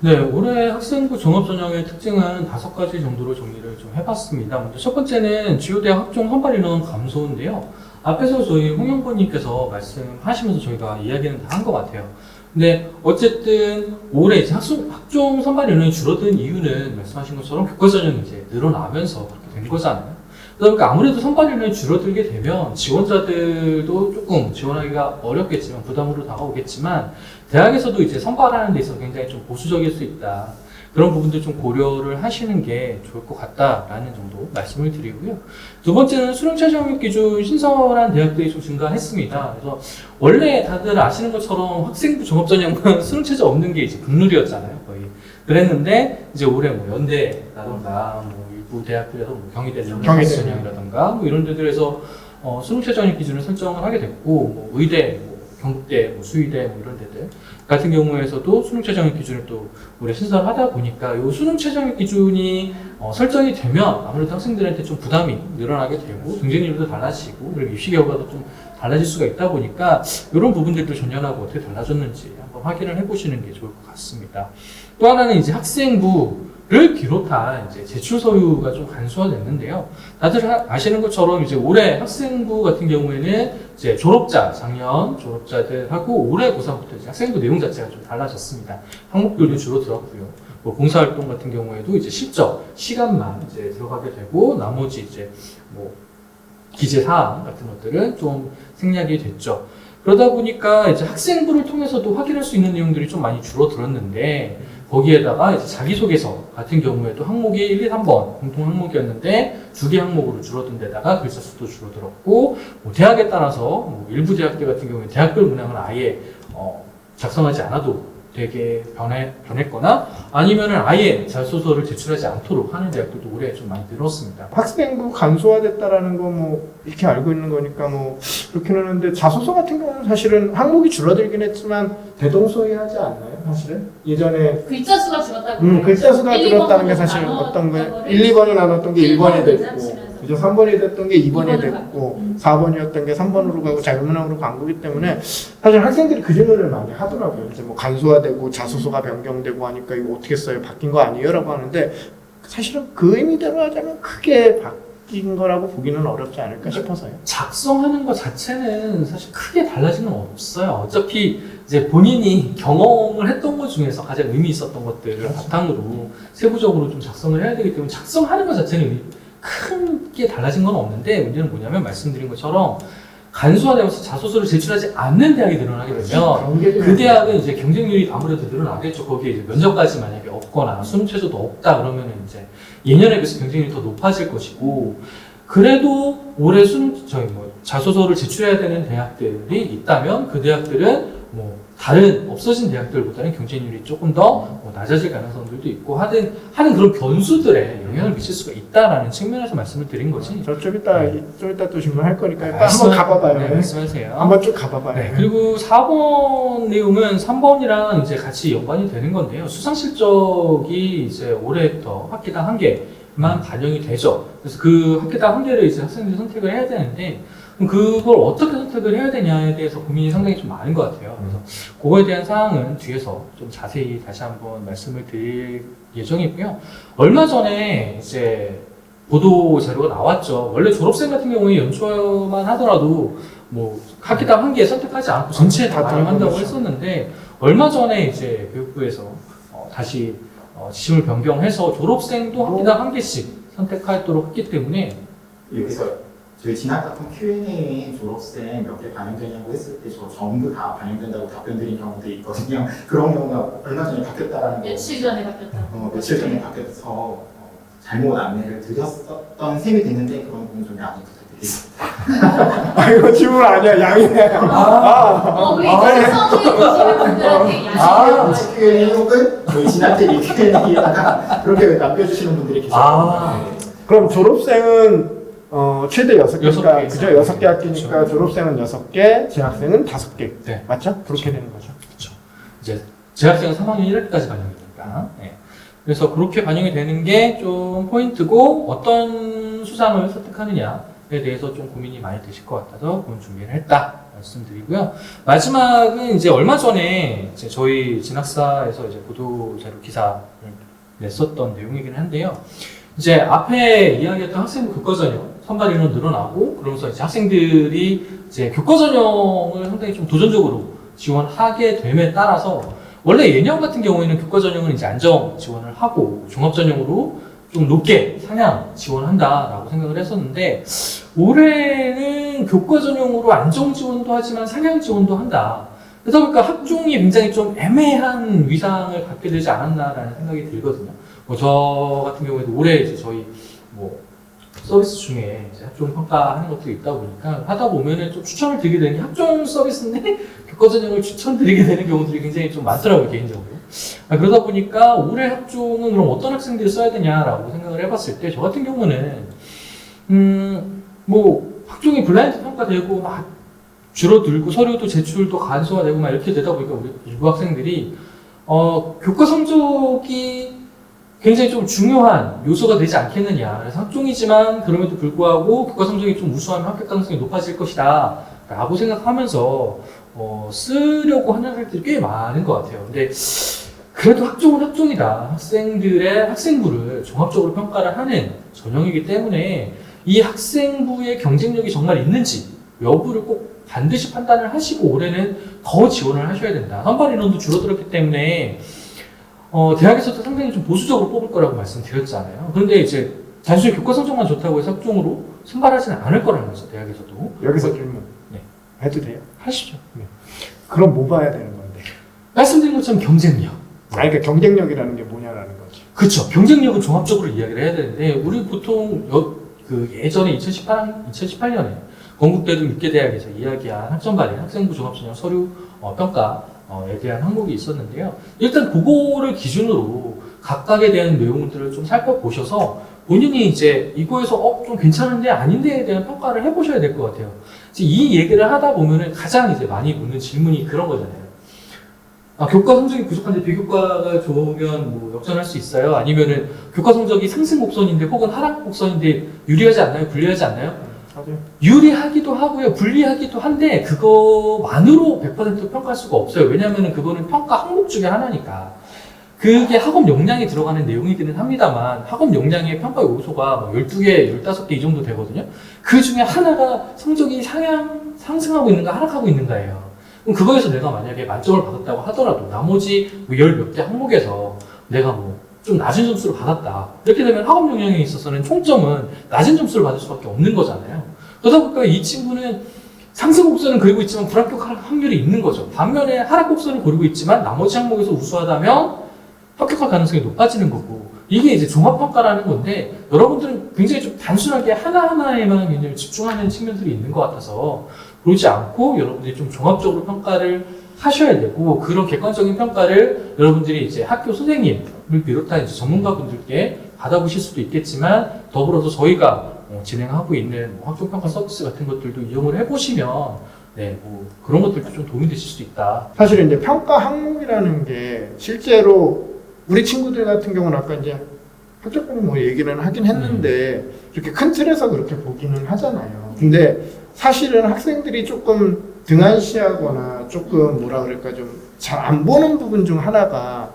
네, 올해 학생부 종합전형의 특징은 5가지 정도로 정리를 좀 해봤습니다. 먼저 첫 번째는 주요대학 학종 선발 인원 감소인데요. 앞에서 저희 홍영권님께서 말씀하시면서 저희가 이야기는 다 한 것 같아요. 근데 어쨌든 올해 이제 학종 선발 인원이 줄어든 이유는 말씀하신 것처럼 교과 전형이 이제 늘어나면서 그렇게 된 거잖아요. 그러다 보니까 아무래도 선발 인원이 줄어들게 되면 지원자들도 조금 지원하기가 어렵겠지만 부담으로 다가오겠지만 대학에서도 이제 선발하는 데 있어서 굉장히 좀 보수적일 수 있다. 그런 부분들 좀 고려를 하시는 게 좋을 것 같다라는 정도 말씀을 드리고요. 두 번째는 수능 최저학력 기준 신설한 대학들이 좀 증가했습니다. 그래서 원래 다들 아시는 것처럼 학생부 종합전형은 수능 최저 없는 게 이제 국룰이었잖아요, 거의. 그랬는데 이제 올해 뭐 연대라던가 뭐 일부 대학들에서 뭐 경희대 전형이라던가 뭐 이런 데들에서 수능 최저학력 기준을 설정을 하게 됐고, 뭐 의대, 뭐 경북대, 뭐 수의대 뭐 이런 데들 같은 경우에서도 수능 최저학력 기준을 또 올해 신설을 하다 보니까 이 수능 최저학력 기준이 설정이 되면 아무래도 학생들한테 좀 부담이 늘어나게 되고 경쟁률도 달라지고 그리고 입시 결과도 좀 달라질 수가 있다 보니까 이런 부분들도 전년하고 어떻게 달라졌는지 한번 확인을 해보시는 게 좋을 것 같습니다. 또 하나는 이제 학생부를 비롯한 이제 제출 서류가 좀 간소화됐는데요. 다들 아시는 것처럼 이제 올해 학생부 같은 경우에는 이제 작년 졸업자들하고 올해 고3부터 이제 학생부 내용 자체가 좀 달라졌습니다. 항목별도 줄어들었고요. 뭐 봉사활동 같은 경우에도 이제 실적, 시간만 이제 들어가게 되고 나머지 이제 뭐 기재 사항 같은 것들은 좀 생략이 됐죠. 그러다 보니까 이제 학생부를 통해서도 확인할 수 있는 내용들이 좀 많이 줄어들었는데 거기에다가 이제 자기소개서 같은 경우에도 항목이 1, 2, 3번 공통 항목이었는데 2개 항목으로 줄어든 데다가 글자 수도 줄어들었고 뭐 대학에 따라서 뭐 일부 대학들 같은 경우에 대학별 문항을 아예 작성하지 않아도 되게 변했거나 아니면은 아예 자소서를 제출하지 않도록 하는 대학들도 올해 좀 많이 늘었습니다. 학생부 간소화됐다라는 거 뭐 이렇게 알고 있는 거니까 뭐 그렇긴 하는데 자소서 같은 경우는 사실은 항목이 줄어들긴 했지만 대동소이하지 않나요? 사실은 예전에 글자 수가 줄었다고. 글자 수가 1, 줄었다는 게 2번으로 사실 나눴던 어떤 거예요? 거를 1, 2번이 나눴던 게 1번이 됐고 괜찮으시면서. 그죠? 3번이 됐던 게 2번이 2번으로 됐고 4번이었던 게 3번으로 가고 자유문항으로 간 거기 때문에 사실 학생들이 그 질문을 많이 하더라고요. 이제 뭐 간소화되고 자소서가 변경되고 하니까 이거 어떻게 써요? 바뀐 거 아니에요? 라고 하는데 사실은 그 의미대로 하자면 크게 바뀐 거라고 보기는 어렵지 않을까 싶어서요. 작성하는 것 자체는 사실 크게 달라지는 건 없어요. 어차피 이제 본인이 경험을 했던 것 중에서 가장 의미 있었던 것들을 바탕으로 세부적으로 좀 작성을 해야 되기 때문에 작성하는 것 자체는 크게 달라진 건 없는데 문제는 뭐냐면 말씀드린 것처럼 간소화되면서 자소서를 제출하지 않는 대학이 늘어나게 되면 그 대학은 이제 경쟁률이 아무래도 늘어나겠죠. 거기에 이제 면접까지 만약에 없거나 수능 최저도 없다 그러면 이제 예년에 비해서 경쟁률이 더 높아질 것이고 그래도 올해 자소서를 제출해야 되는 대학들이 있다면 그 대학들은 뭐 다른 없어진 대학들보다는 경쟁률이 조금 더 낮아질 가능성들도 있고 하는 그런 변수들에 영향을 미칠 수가 있다라는 측면에서 말씀을 드린 거지. 좀 이따 또 질문할 거니까 한번 가봐봐요. 네, 말씀하세요. 한번 쭉 가봐봐요. 네, 그리고 4번 내용은 3번이랑 이제 같이 연관이 되는 건데요. 수상 실적이 이제 올해부터 학기당 1개만 반영이 되죠. 그래서 그 학기당 1개를 이제 학생들이 선택을 해야 되는데 그럼 그걸 어떻게 선택을 해야 되냐에 대해서 고민이 상당히 좀 많은 것 같아요. 그래서 그거에 대한 사항은 뒤에서 좀 자세히 다시 한번 말씀을 드릴 예정이고요. 얼마 전에 이제 보도 자료가 나왔죠. 원래 졸업생 같은 경우에 연초만 하더라도 뭐 학기당 1개 선택하지 않고 전체에 다 반영한다고 했었는데 얼마 전에 이제 교육부에서 다시 지침을 변경해서 졸업생도 학기당 1개씩 선택하도록 했기 때문에 여기서 저희 지난번 Q&A에 졸업생 몇 개 반영되냐고 했을 때 저 전부 다 반영된다고 답변 드린 경우도 있거든요. 그런 경우가 얼마 전에 바뀌었다라는 거. 며칠 전에 바뀌었다. 며칠 전에 바뀌어서 잘못 안내를 드렸었던 셈이 됐는데 그런 부분 좀 양해 부탁드립니다. 아 이거 질문 아니야 양이네. 우리 결성에 계시는 분들한테 야식을 Q&A 혹은 저희 진학대 Q&A에다가 그렇게 남겨주시는 분들이 계세요. 그럼 졸업생은 최대 6개니까 여섯 개 그죠? 이상. 6개 학기니까 그렇죠. 졸업생은 6개, 재학생은 5개. 네. 맞죠? 그렇게 되는 거죠. 그렇죠. 이제 재학생은 3학년 1학기까지 반영이니까. 네. 그래서 그렇게 반영이 되는 게 좀 포인트고 어떤 수상을 선택하느냐에 대해서 좀 고민이 많이 되실 것 같아서 그런 준비를 했다 말씀드리고요. 마지막은 이제 얼마 전에 이제 저희 진학사에서 이제 보도자료 기사를 냈었던 내용이긴 한데요. 이제 앞에 이야기했던 학생부 교과전형 선발 인원 늘어나고 그러면서 이제 학생들이 이제 교과전형을 상당히 좀 도전적으로 지원하게 됨에 따라서 원래 예년 같은 경우에는 교과전형은 이제 안정 지원을 하고 종합전형으로 좀 높게 상향 지원한다라고 생각을 했었는데 올해는 교과전형으로 안정 지원도 하지만 상향 지원도 한다. 그러다 보니까 학종이 굉장히 좀 애매한 위상을 갖게 되지 않았나라는 생각이 들거든요. 뭐 저 같은 경우에도 올해 이제 저희 뭐 서비스 중에 이제 학종 평가하는 것들이 있다 보니까 하다 보면은 좀 추천을 드리게 되는 게 학종 서비스인데 교과전형을 추천드리게 되는 경우들이 굉장히 좀 많더라고요 개인적으로. 그러다 보니까 올해 학종은 그럼 어떤 학생들이 써야 되냐라고 생각을 해봤을 때 저 같은 경우는 뭐 학종이 블라인드 평가되고 막 줄어들고 서류도 제출도 간소화되고 막 이렇게 되다 보니까 우리 일부 학생들이 교과 성적이 굉장히 좀 중요한 요소가 되지 않겠느냐. 그래서 학종이지만 그럼에도 불구하고 교과 성적이 좀 우수하면 합격 가능성이 높아질 것이다 라고 생각하면서 쓰려고 하는 학생들이 꽤 많은 것 같아요. 근데 그래도 학종은 학종이다. 학생들의 학생부를 종합적으로 평가를 하는 전형이기 때문에 이 학생부의 경쟁력이 정말 있는지 여부를 꼭 반드시 판단을 하시고 올해는 더 지원을 하셔야 된다. 선발 인원도 줄어들었기 때문에 대학에서도 상당히 좀 보수적으로 뽑을 거라고 말씀드렸잖아요. 그런데 이제 단순히 교과 성적만 좋다고 해서 학종으로 선발하지는 않을 거라는 거죠. 대학에서도. 여기서 질문 네. 해도 돼요? 하시죠. 네. 그럼 뭐 봐야 되는 건데? 말씀드린 것처럼 경쟁력. 아니 그러니까 경쟁력이라는 게 뭐냐라는 거지. 그렇죠. 경쟁력은 종합적으로 이야기를 해야 되는데 우리 보통 예전에 2018년에 건국대도 6개 대학에서 이야기한 학점발인 학생부 종합전형 서류 평가에 대한 항목이 있었는데요. 일단 그거를 기준으로 각각에 대한 내용들을 좀 살펴보셔서 본인이 이제 이거에서 좀 괜찮은데 아닌데에 대한 평가를 해보셔야 될 것 같아요. 이 얘기를 하다 보면은 가장 이제 많이 묻는 질문이 그런 거잖아요. 교과 성적이 부족한데 비교과가 좋으면 뭐 역전할 수 있어요? 아니면은 교과 성적이 상승 곡선인데 혹은 하락 곡선인데 유리하지 않나요? 불리하지 않나요? 맞아요. 유리하기도 하고요, 불리하기도 한데 그거만으로 100% 평가할 수가 없어요. 왜냐하면 그거는 평가 항목 중에 하나니까. 그게 학업 역량에 들어가는 내용이기는 합니다만 학업 역량의 평가 요소가 뭐 12개, 15개 이 정도 되거든요. 그 중에 하나가 성적이 상승하고 있는가 하락하고 있는가예요. 그럼 그거에서 내가 만약에 만점을 받았다고 하더라도 나머지 뭐 10몇 개 항목에서 내가 뭐 좀 낮은 점수를 받았다. 이렇게 되면 학업 역량에 있어서는 총점은 낮은 점수를 받을 수밖에 없는 거잖아요. 그러다 보니까 이 친구는 상승 곡선을 그리고 있지만 불합격할 확률이 있는 거죠. 반면에 하락 곡선을 그리고 있지만 나머지 항목에서 우수하다면 합격할 가능성이 높아지는 거고 이게 이제 종합평가라는 건데 여러분들은 굉장히 좀 단순하게 하나하나에만 굉장히 집중하는 측면들이 있는 것 같아서 그러지 않고 여러분들이 좀 종합적으로 평가를 하셔야 되고 그런 객관적인 평가를 여러분들이 이제 학교 선생님을 비롯한 이제 전문가분들께 받아보실 수도 있겠지만 더불어서 저희가 진행하고 있는 학종평가 서비스 같은 것들도 이용을 해보시면 네, 뭐 그런 것들도 좀 도움이 되실 수 있다. 사실 이제 평가 항목이라는 게 실제로 우리 친구들 같은 경우는 아까 이제 학적분이 뭐 얘기는 하긴 했는데 이렇게 큰 틀에서 그렇게 보기는 하잖아요. 근데 사실은 학생들이 조금 등한시하거나 조금 뭐라 그럴까 좀 잘 안 보는 부분 중 하나가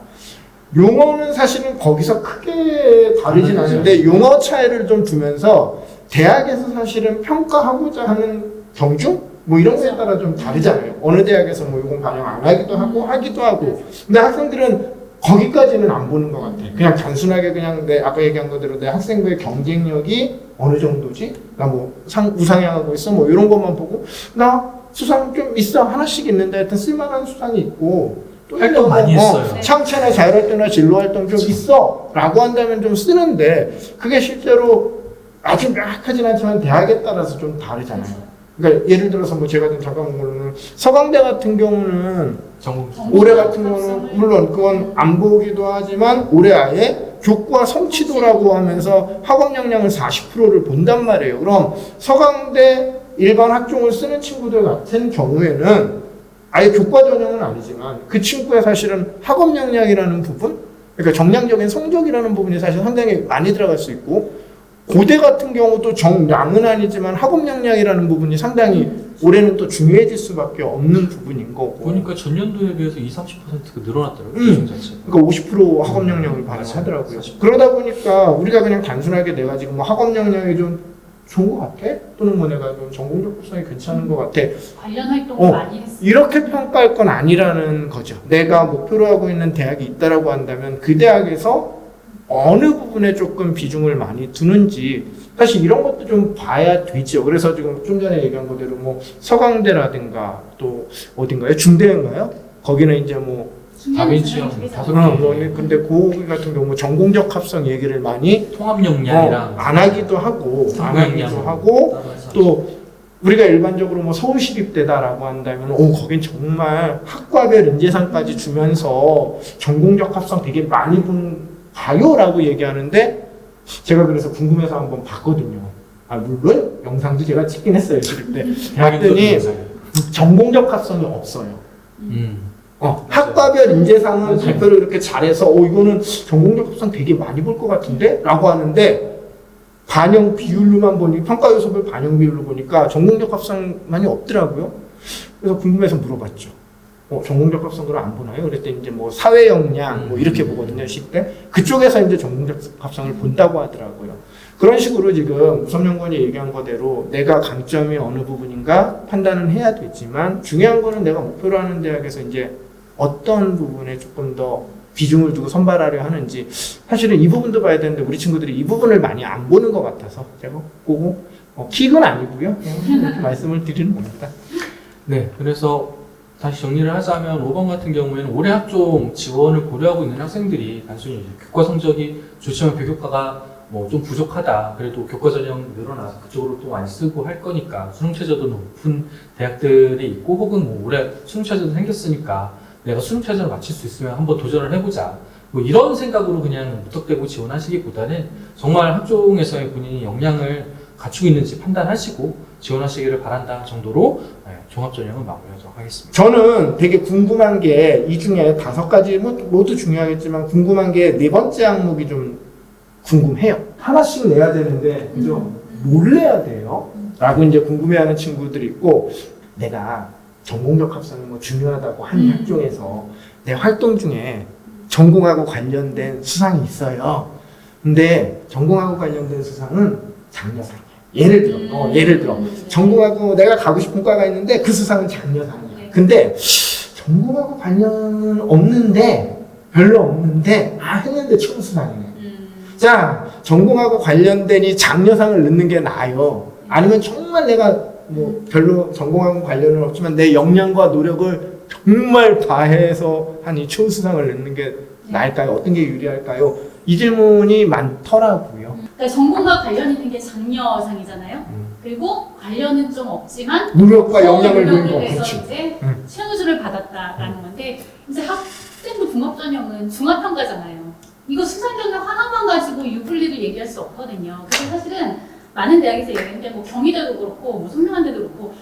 용어는 사실은 거기서 크게 다르진 않은데 용어 차이를 좀 두면서 대학에서 사실은 평가하고자 하는 경중? 뭐 이런 거에 따라 좀 다르잖아요. 어느 대학에서 뭐 이건 반영 안 하기도 하고 하기도 하고 근데 학생들은 거기까지는 안 보는 것 같아요. 그냥 단순하게 그냥 아까 얘기한 거대로 내 학생부의 경쟁력이 어느 정도지? 나 뭐 우상향하고 있어? 뭐 이런 것만 보고 나 수상 좀 있어 하나씩 있는데 하여튼 쓸만한 수상이 있고 또 활동 많이 했어요. 창체나 자율활동이나 진로활동 좀 있어 라고 한다면 좀 쓰는데 그게 실제로 아주 명확하진 않지만 대학에 따라서 좀 다르잖아요. 그러니까 예를 들어서 뭐 제가 좀 잠깐 모르는 서강대 같은 경우는 전공 올해 같은 경우는 물론 그건 안 보기도 하지만 올해 아예 교과 성취도라고 하면서 학업 역량을 40%를 본단 말이에요. 그럼 서강대 일반 학종을 쓰는 친구들 같은 경우에는 아예 교과 전형은 아니지만 그 친구의 사실은 학업 역량이라는 부분, 그러니까 정량적인 성적이라는 부분이 사실 상당히 많이 들어갈 수 있고, 고대 같은 경우도 정량은 아니지만 학업 역량이라는 부분이 상당히 올해는 또 중요해질 수밖에 없는 부분인 거고. 보니까 전년도에 비해서 20-30%가 늘어났더라고요. 음. 비중 자체가. 그러니까 50% 학업 역량을 반영하더라고요. 그러다 보니까 우리가 그냥 단순하게 내가 지금 뭐 학업 역량이 좀 좋은 것 같아? 또는 뭐 내가 좀 전공적 합성이 괜찮은 것 같아? 관련 활동을 많이 했어요. 이렇게 평가할 건 아니라는 거죠. 내가 목표로 하고 있는 대학이 있다라고 한다면 그 대학에서 어느 부분에 조금 비중을 많이 두는지 사실 이런 것도 좀 봐야 되죠. 그래서 지금 좀 전에 얘기한 거대로 뭐 서강대라든가 또 어딘가요? 중대인가요? 거기는 이제 뭐 다빈치형 다섯 개. 뭐 근데 거기 같은 경우 전공적 합성 얘기를 많이 통합 역량이랑 안 하기도 하고 안 하기도 역량. 하고 따로 해서. 또 우리가 일반적으로 뭐 서울시립대다라고 한다면 거긴 정말 학과별 인재상까지 주면서 전공적 합성 되게 많이 봐요라고 얘기하는데 제가 그래서 궁금해서 한번 봤거든요. 아 물론 영상도 제가 찍긴 했어요. 시립대 봤더니 전공적 합성이 없어요. 학과별 인재상은 맞아요. 발표를 이렇게 잘해서 이거는 전공적 합성 되게 많이 볼 것 같은데? 라고 하는데 반영 비율로만 보니 평가 요소별 반영 비율로 보니까 전공적 합성만이 없더라고요. 그래서 궁금해서 물어봤죠. 전공적 합성을 안 보나요? 그랬더니 이제 뭐 사회 역량 뭐 이렇게 보거든요. 시때 그쪽에서 이제 전공적 합성을 본다고 하더라고요. 그런 식으로 지금 우섭연구원이 얘기한 거대로 내가 강점이 어느 부분인가 판단은 해야 되지만 중요한 거는 내가 목표로 하는 대학에서 이제 어떤 부분에 조금 더 비중을 두고 선발하려 하는지 사실은 이 부분도 봐야 되는데 우리 친구들이 이 부분을 많이 안 보는 것 같아서 제가 보고 킥은 아니고요. 그냥 이렇게 말씀을 드리는 겁니다. 네, 그래서 다시 정리를 하자면 5번 같은 경우에는 올해 학종 지원을 고려하고 있는 학생들이 단순히 이제 교과 성적이 좋지만 비교과가 뭐 좀 부족하다. 그래도 교과 전형 늘어나서 그쪽으로 또 많이 쓰고 할 거니까 수능 최저도 높은 대학들이 있고 혹은 뭐 올해 수능 최저도 생겼으니까 내가 수능 최저를 맞출 수 있으면 한번 도전을 해보자. 뭐 이런 생각으로 그냥 무턱대고 지원하시기보다는 정말 학종에서의 본인이 역량을 갖추고 있는지 판단하시고 지원하시기를 바란다 정도로 종합전형은 마무리하도록 하겠습니다. 저는 되게 궁금한 게 이 중에 5가지 모두 중요하겠지만 궁금한 게 4번째 항목이 좀 궁금해요. 하나씩 내야 되는데 그죠? 뭘 내야 돼요? 라고 이제 궁금해하는 친구들이 있고 내가 전공적 합성이 뭐 중요하다고 한 학종에서 내 활동 중에 전공하고 관련된 수상이 있어요. 근데 전공하고 관련된 수상은 장려상이에요. 예를 들어 전공하고 내가 가고 싶은 과가 있는데 그 수상은 장려상이에요. 근데 전공하고 관련은 없는데 별로 없는데 했는데 총수상이네. 자, 전공하고 관련된 이 장려상을 넣는 게 나아요. 아니면 정말 내가 뭐 별로 전공하고 관련은 없지만 내 역량과 노력을 정말 다해서 한 이 총수상을 넣는 게 나을까요? 어떤 게 유리할까요? 이 질문이 많더라고요. 그러니까 전공과 관련 있는 게 장려상이잖아요. 그리고 관련은 좀 없지만 노력과 역량을 넣는 거. 해서 그렇지. 이제 최우수를 받았다라는 건데 이제 학생부 종합전형은 중합평가잖아요. 이거 수상전형 하나만 가지고 유불리를 얘기할 수 없거든요. 그래서 사실은 많은 대학에서 얘기하는데 뭐 경희대도 그렇고 뭐 성명한대도 그렇고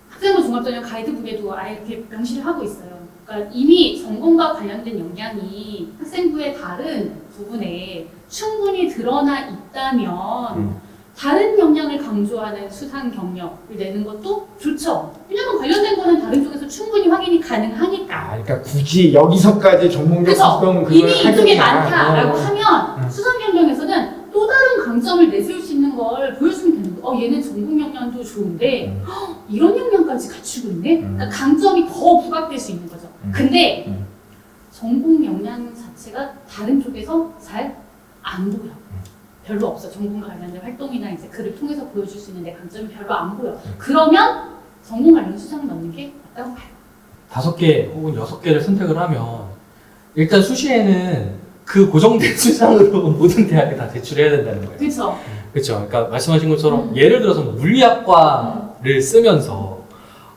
학생부 종합전형 가이드북에도 아예 이렇게 명시를 하고 있어요. 그러니까 이미 전공과 관련된 역량이 학생부의 다른 부분에 충분히 드러나 있다면 다른 역량을 강조하는 수상 경력을 내는 것도 좋죠. 왜냐면 관련된 거는 다른 쪽에서 충분히 확인이 가능하니까. 그러니까 굳이 여기서까지 전공적 그래서 합성 그걸 이미 이쪽에 하겠냐. 많다라고 하면 수상 경력에서는 또 다른 강점을 내세울 수 있는 걸 보여주면 되는 거예요. 얘는 전공 역량도 좋은데 이런 역량까지 갖추고 있네. 그러니까 강점이 더 부각될 수 있는 거죠. 근데 전공 역량 자체가 다른 쪽에서 잘 안 보여. 별로 없어. 전공 관련된 활동이나 이제 글을 통해서 보여줄 수 있는 내 강점이 별로 안 보여. 그러면 전공 관련 수상을 넣는 게 맞다고 봐요. 5개 혹은 6개를 선택을 하면 일단 수시에는 그 고정된 수상으로 모든 대학에 다 제출해야 된다는 거예요. 그렇죠. 그렇죠. 그러니까 말씀하신 것처럼 예를 들어서 뭐 물리학과를 쓰면서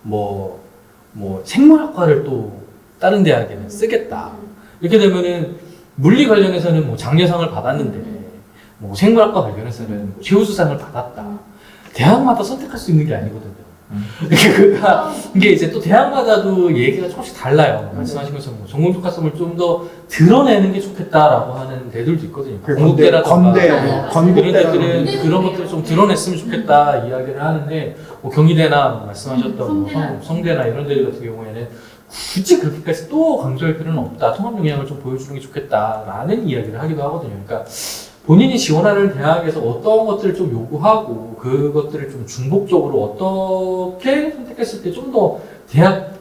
뭐 생물학과를 또 다른 대학에는 쓰겠다. 이렇게 되면은 물리 관련해서는 뭐 장려상을 받았는데 뭐 생물학과 관련해서는 뭐 최우수상을 받았다. 대학마다 선택할 수 있는 게 아니거든요. 그러니까 이게 이제 또 대학마다도 얘기가 조금씩 달라요. 말씀하신 것처럼 뭐 전공 특화성을 좀 더 드러내는 게 좋겠다라고 하는 데들도 있거든요. 건국대라든가 이런 건국대라든가 데들은 그런 것들을 좀 드러냈으면 좋겠다 이야기를 하는데 뭐 경희대나 뭐 말씀하셨던 뭐 성대나 이런 데들 같은 경우에는 굳이 그렇게까지 또 강조할 필요는 없다. 통합 역량을 좀 보여주는 게 좋겠다라는 이야기를 하기도 하거든요. 그러니까 본인이 지원하는 대학에서 어떤 것들을 좀 요구하고 그것들을 좀 중복적으로 어떻게 선택했을 때 좀 더 대학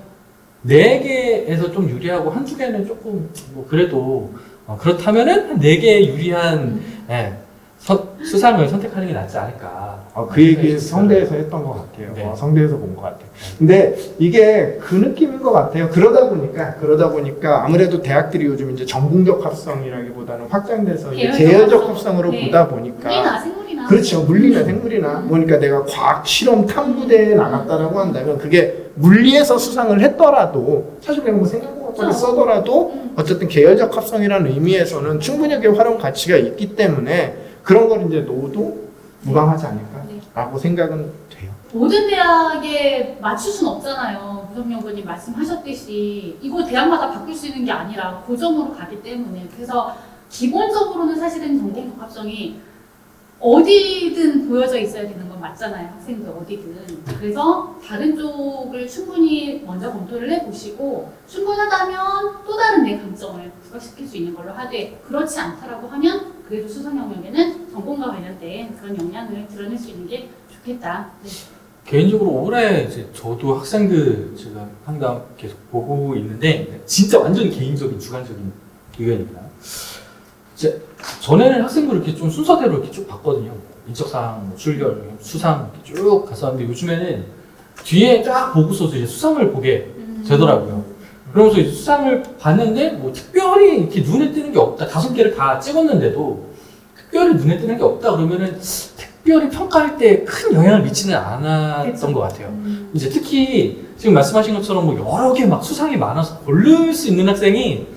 4개에서 좀 유리하고 한두 개는 조금 뭐 그래도 그렇다면은 한 4개 유리한 수상을 선택하는 게 낫지 않을까. 그 얘기 성대에서 했던 것 같아요. 네. 성대에서 본 것 같아요. 근데 이게 그 느낌인 것 같아요. 그러다 보니까 아무래도 대학들이 요즘 이제 전공적 합성이라기보다는 확장돼서 이제 계열적 합성으로 네. 보다 보니까 물리나 생물이나. 그렇죠. 물리나 생물이나 그러니까 내가 과학 실험 탐구대에 나갔다라고 한다면 그게 물리에서 수상을 했더라도 사실 그냥 뭐 생각보다 써더라도 어쨌든 계열적 합성이라는 의미에서는 충분히 활용 가치가 있기 때문에 그런 걸 이제 넣어도 무방하지 않을까라고 생각은 돼요. 모든 대학에 맞출 수는 없잖아요. 무성연구원님 말씀하셨듯이 이거 대학마다 바꿀 수 있는 게 아니라 고정으로 가기 때문에 그래서 기본적으로는 사실은 전공 적합성이 어디든 보여져 있어야 되는 건 맞잖아요. 학생들 어디든. 그래서 다른 쪽을 충분히 먼저 검토를 해보시고 충분하다면 또 다른 내 강점을 부각시킬 수 있는 걸로 하되 그렇지 않다라고 하면 그래도 수상 영역에는 전공과 관련된 그런 역량을 드러낼 수 있는 게 좋겠다. 네. 개인적으로 올해 이제 저도 학생들 제가 상담 계속 보고 있는데 진짜 완전 개인적인 주관적인 의견입니다. 이제 전에는 학생들 이렇게 좀 순서대로 이렇게 쭉 봤거든요. 인적사항, 뭐 출결, 수상 이렇게 쭉 갔었는데 요즘에는 뒤에 쫙 보고서도 이제 수상을 보게 되더라고요. 그러면서 이제 수상을 봤는데 뭐 특별히 이렇게 눈에 띄는 게 없다. 5개를 다 찍었는데도 특별히 눈에 띄는 게 없다 그러면은 특별히 평가할 때 큰 영향을 미치는 않았던 것 같아요. 이제 특히 지금 말씀하신 것처럼 뭐 여러 개 막 수상이 많아서 고를 수 있는 학생이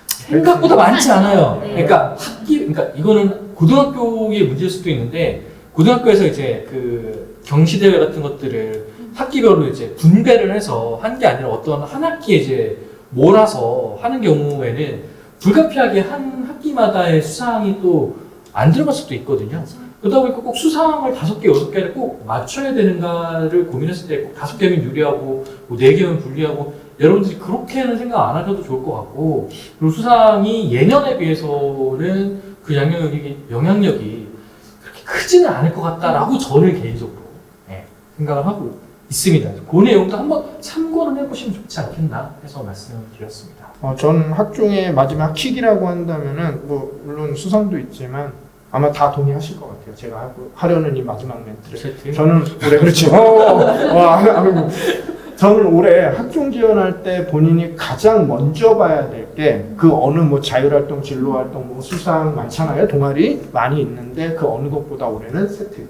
생각보다 많지 않아요. 네. 그러니까 그러니까 이거는 고등학교의 문제일 수도 있는데 고등학교에서 이제 그 경시대회 같은 것들을 학기별로 이제 분배를 해서 한 게 아니라 어떤 한 학기에 이제 몰아서 하는 경우에는 불가피하게 한 학기마다의 수상이 또 안 들어갈 수도 있거든요. 그러다 보니까 꼭 수상을 5개, 6개를 꼭 맞춰야 되는가를 고민했을 때 꼭 5개면 유리하고 뭐 4개면 불리하고 여러분들이 그렇게는 생각 안 하셔도 좋을 것 같고 그리고 수상이 예년에 비해서는 그 영향력이 그렇게 크지는 않을 것 같다라고 저는 개인적으로 생각을 하고 있습니다. 그 내용도 한번 참고를 해보시면 좋지 않겠나 해서 말씀을 드렸습니다. 전 학종의 마지막 킥이라고 한다면은 뭐 물론 수상도 있지만 아마 다 동의하실 것 같아요. 제가 하려는 이 마지막 멘트를. 세트? 저는 올해 그렇죠. 저는 올해 학종 지원할 때 본인이 가장 먼저 봐야 될 게 그 어느 뭐 자율활동, 진로활동, 뭐 수상 많잖아요. 동아리 많이 있는데 그 어느 것보다 올해는 세트.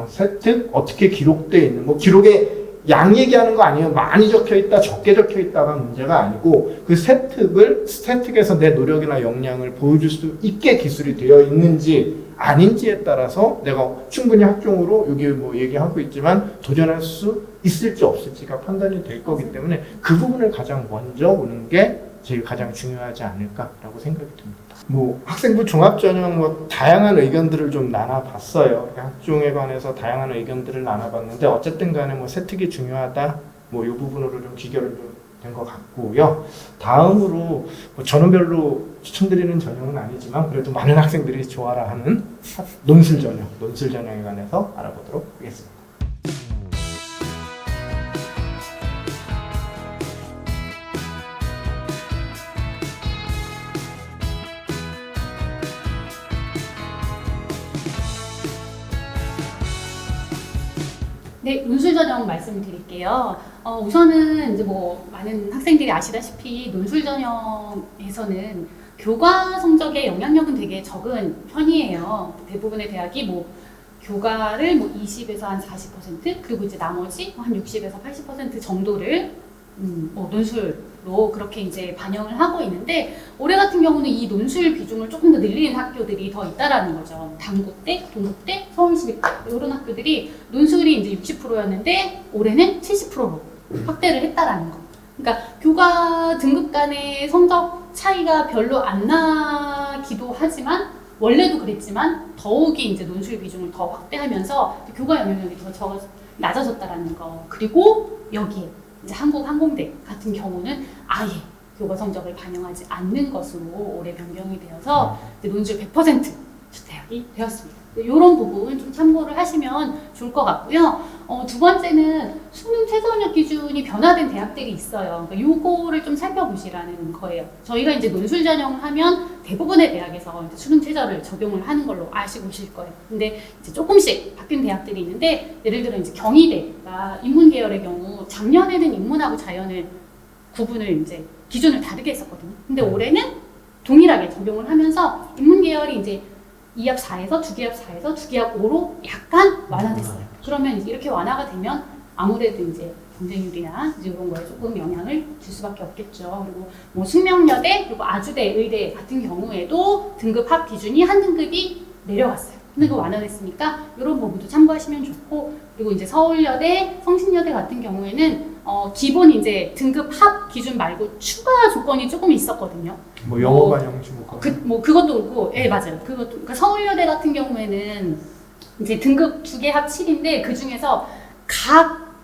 세특 어떻게 기록되어 있는 뭐 기록에 양 얘기하는 거 아니에요. 많이 적혀 있다, 적게 적혀 있다가 문제가 아니고 그 세특에서 내 노력이나 역량을 보여줄 수 있게 기술이 되어 있는지 아닌지에 따라서 내가 충분히 학종으로 여기 뭐 얘기하고 있지만 도전할 수 있을지 없을지가 판단이 될 거기 때문에 그 부분을 가장 먼저 보는 게 제일 가장 중요하지 않을까라고 생각이 듭니다. 뭐 학생부 종합전형 뭐 다양한 의견들을 좀 나눠봤어요. 학종에 관해서 다양한 의견들을 나눠봤는데 어쨌든 간에 뭐 세특이 중요하다 뭐 이 부분으로 좀 기결을 좀 된 것 같고요. 다음으로 뭐 저는 별로 추천드리는 전형은 아니지만 그래도 많은 학생들이 좋아라 하는 논술 전형에 관해서 알아보도록 하겠습니다. 네, 논술 전형 말씀을 드릴게요. 우선은 이제 뭐 많은 학생들이 아시다시피 논술 전형에서는 교과 성적의 영향력은 되게 적은 편이에요. 대부분의 대학이 뭐 교과를 뭐 20에서 한 40% 그리고 이제 나머지 한 60에서 80% 정도를 뭐 논술로 그렇게 이제 반영을 하고 있는데 올해 같은 경우는 이 논술 비중을 조금 더 늘리는 학교들이 더 있다라는 거죠. 단국대, 동국대, 서울시립대 이런 학교들이 논술이 이제 60%였는데 올해는 70%로 확대를 했다라는 거. 그러니까 교과 등급 간의 성적 차이가 별로 안 나기도 하지만 원래도 그랬지만 더욱이 이제 논술 비중을 더 확대하면서 교과 영향력이 더 낮아졌다라는 거. 그리고 여기에 이제 한국항공대 같은 경우는 아예 교과 성적을 반영하지 않는 것으로 올해 변경이 되어서 이제 논술 100% 대학이 되었습니다. 이런 부분 좀 참고를 하시면 좋을 것 같고요. 두 번째는 수능 최저학력 기준이 변화된 대학들이 있어요. 그러니까 요거를 좀 살펴보시라는 거예요. 저희가 이제 논술 전형을 하면 대부분의 대학에서 이제 수능 최저를 적용을 하는 걸로 아시고 계실 거예요. 근데 이제 조금씩 바뀐 대학들이 있는데 예를 들어 이제 경희대가 인문 계열의 경우 작년에는 인문하고 자연을 구분을 이제 기준을 다르게 했었거든요. 근데 올해는 동일하게 적용을 하면서 인문 계열이 이제 2합 4에서 2기합 4에서 2기합 5로 약간 완화됐어요. 그러면 이제 이렇게 완화가 되면 아무래도 이제 경쟁률이나 이제 이런 거에 조금 영향을 줄 수밖에 없겠죠. 그리고 뭐 숙명여대 그리고 아주대, 의대 같은 경우에도 등급 합 기준이 한 등급이 내려왔어요. 근데 그 완화됐으니까 이런 부분도 참고하시면 좋고 그리고 이제 서울여대, 성신여대 같은 경우에는 기본 이제 등급 합 기준 말고 추가 조건이 조금 있었거든요. 뭐 영어 반영 주목. 그것도 그렇고, 예 맞아요. 그것도 그러니까 서울여대 같은 경우에는 이제 등급 2개 합 7인데 그 중에서 각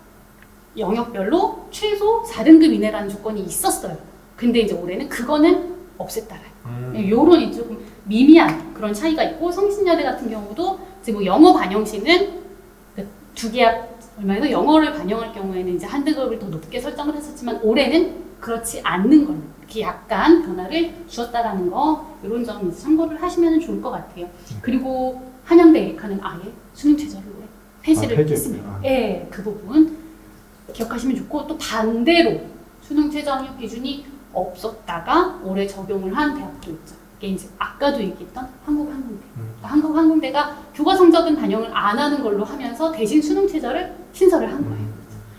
영역별로 최소 4등급 이내라는 조건이 있었어요. 근데 이제 올해는 그거는 없앴다라요. 요런 조금 미미한 그런 차이가 있고 성신여대 같은 경우도 이제 뭐 영어 반영시는 그 2개 합 얼마에서 영어를 반영할 경우에는 이제 한 등급을 더 높게 설정을 했었지만 올해는 그렇지 않는 걸로 이렇게 약간 변화를 주었다라는 거 이런 점 이제 참고를 하시면 좋을 것 같아요. 그리고 한양대학는 아예 수능 최저를 폐지를 했습니다. 예, 그 부분 기억하시면 좋고 또 반대로 수능 최저 학력 기준이 없었다가 올해 적용을 한 대학도 있죠. 이게 이제 아까도 얘기했던 한국항공대. 그러니까 한국항공대가 교과 성적은 반영을 안 하는 걸로 하면서 대신 수능 최저를 신설을 한 거예요.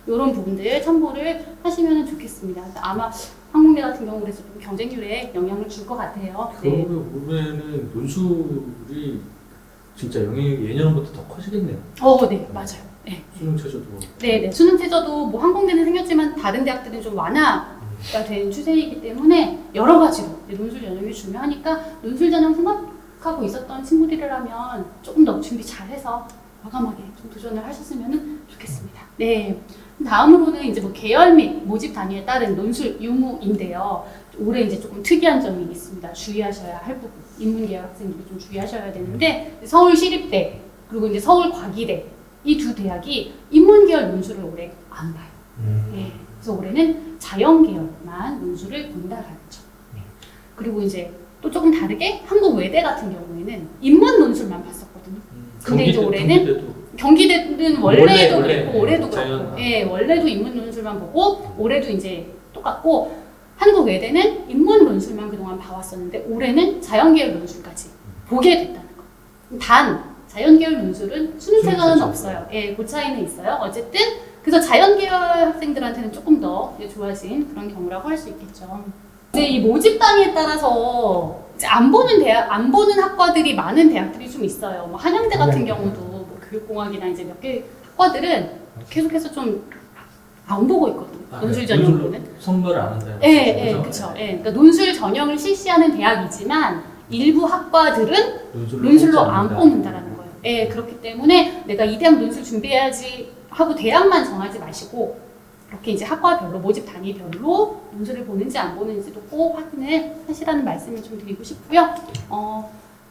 이런 부분들 참고를 하시면 좋겠습니다. 아마 항공대 같은 경우 그래서 좀 경쟁률에 영향을 줄 것 같아요. 네. 그러면 올해는 논술이 진짜 영향이 예년보다 더 커지겠네요. 네, 맞아요. 네. 수능 최저도. 네, 수능 최저도 뭐 항공대는 생겼지만 다른 대학들은 좀 완화가 된 추세이기 때문에 여러 가지로 논술 전형이 중요하니까 논술 전형 생각하고 있었던 친구들이라면 조금 더 준비 잘해서 과감하게 좀 도전을 하셨으면 좋겠습니다. 네. 다음으로는 이제 뭐 계열 및 모집 단위에 따른 논술 유무인데요. 올해 이제 조금 특이한 점이 있습니다. 주의하셔야 할 부분. 인문계열 학생들이 좀 주의하셔야 되는데 서울시립대 그리고 이제 서울과기대 이 두 대학이 인문계열 논술을 올해 안 봐요. 네. 그래서 올해는 자연계열만 논술을 본다라는 점. 그리고 이제 또 조금 다르게 한국외대 같은 경우에는 인문 논술만 봤었거든요. 근데 이제 올해는 경기대는 원래도 그랬고 올해도 그렇고, 예, 원래도 인문 논술만 보고 올해도 이제 똑같고 한국외대는 인문 논술만 그동안 봐왔었는데 올해는 자연계열 논술까지 보게 됐다는 거. 단 자연계열 논술은 수능 최저는 없어요. 예, 그 차이는 있어요. 어쨌든 그래서 자연계열 학생들한테는 조금 더 좋아진 그런 경우라고 할 수 있겠죠. 이제 이 모집 단위에 따라서 이제 안 보는 학과들이 많은 대학들이 좀 있어요. 뭐 한양대 같은 경우도 뭐 교육공학이나 이제 몇 개 학과들은 계속해서 좀 안 보고 있거든요. 논술 전형으로는. 선별을 안 한다는 예, 그렇죠. 예, 그러니까 논술 전형을 실시하는 대학이지만 일부 학과들은 논술로 안 뽑는다라는 거예요. 예, 그렇기 때문에 내가 이 대학 논술 준비해야지 하고 대학만 정하지 마시고 이렇게 이제 학과별로 모집 단위별로 논술을 보는지 안 보는지도 꼭 확인을 하시라는 말씀을 좀 드리고 싶고요.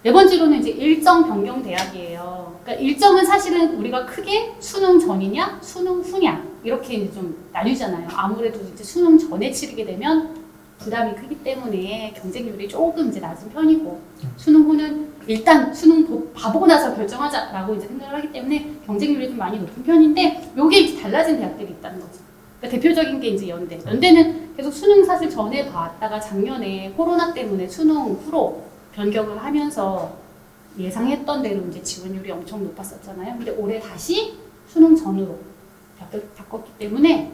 네 번째로는 이제 일정 변경 대학이에요. 그러니까 일정은 사실은 우리가 크게 수능 전이냐, 수능 후냐 이렇게 이제 좀 나뉘잖아요. 아무래도 이제 수능 전에 치르게 되면 부담이 크기 때문에 경쟁률이 조금 이제 낮은 편이고 수능 후는 일단 수능 봐보고 나서 결정하자라고 이제 생각을 하기 때문에 경쟁률이 좀 많이 높은 편인데 요게 이제 달라진 대학들이 있다는 거죠. 그러니까 대표적인 게 이제 연대. 연대는 계속 수능 사실 전에 봤다가 작년에 코로나 때문에 수능 후로 변경을 하면서 예상했던 대로 이제 지원율이 엄청 높았었잖아요. 근데 올해 다시 수능 전으로 바꿨기 때문에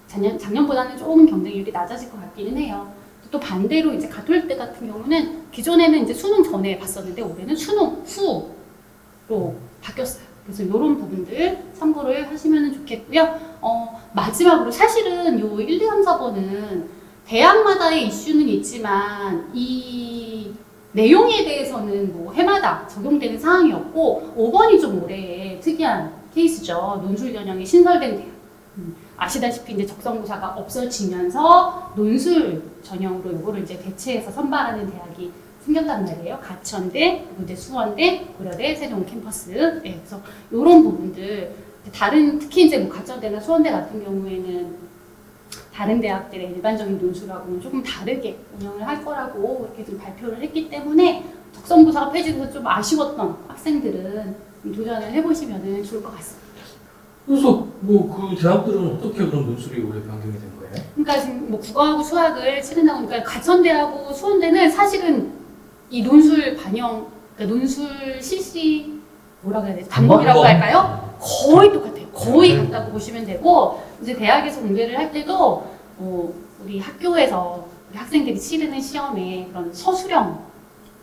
작년보다는 조금 경쟁률이 낮아질 것 같기는 해요. 또 반대로 이제 가톨대 같은 경우는 기존에는 이제 수능 전에 봤었는데 올해는 수능 후로 바뀌었어요. 그래서 이런 부분들 참고를 하시면 좋겠고요. 마지막으로 사실은 요 1, 2, 3, 4번은 대학마다의 이슈는 있지만 이 내용에 대해서는 뭐 해마다 적용되는 사항이었고 5번이 좀 올해 특이한 케이스죠. 논술 전형이 신설된 대학. 아시다시피 이제 적성고사가 없어지면서 논술 전형으로 이거를 이제 대체해서 선발하는 대학이 생겼단 말이에요. 가천대, 그리고 수원대, 고려대, 세종 캠퍼스. 네, 그래서 이런 부분들 다른 특히 이제 뭐 가천대나 수원대 같은 경우에는 다른 대학들의 일반적인 논술하고는 조금 다르게 운영을 할 거라고 이렇게 좀 발표를 했기 때문에 적성고사가 폐지돼서 좀 아쉬웠던 학생들은 도전을 해보시면 좋을 것 같습니다. 그래서 뭐 그 대학들은 어떻게 그런 논술이 올해 변경이 된 거예요? 그러니까 지금 뭐 국어하고 수학을 치른다고 하니까 가천대하고 수원대는 사실은 이 논술 반영, 그러니까 논술 실시 뭐라고 해야 되지? 방법이라고 할까요? 거의 똑같아요. 거의 같다고 보시면 되고 이제 대학에서 공개를 할 때도 우리 학교에서 우리 학생들이 치르는 시험에 그런 서술형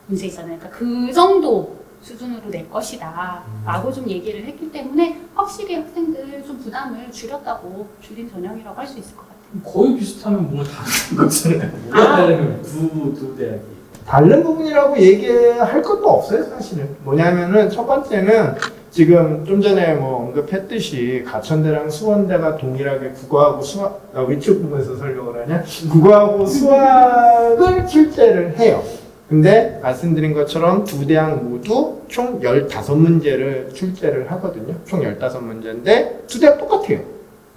문제 있잖아요. 그러니까 그 정도 수준으로 낼 것이다 라고 좀 얘기를 했기 때문에 확실히 학생들 좀 부담을 줄인 전형이라고 할 수 있을 것 같아요. 거의 비슷하면 뭔가 다른 거잖아요. 뭐가 다르면 두 대학이. 다른 부분이라고 얘기할 것도 없어요, 사실은. 뭐냐면은 첫 번째는 지금 좀 전에 뭐 언급했듯이 가천대랑 수원대가 동일하게 국어하고 수학, 위쪽 부분에서 설명을 하냐? 국어하고 수학을 출제를 해요. 근데 말씀드린 것처럼 두 대학 모두 총 15문제를 출제를 하거든요. 총 15문제인데 두 대학 똑같아요.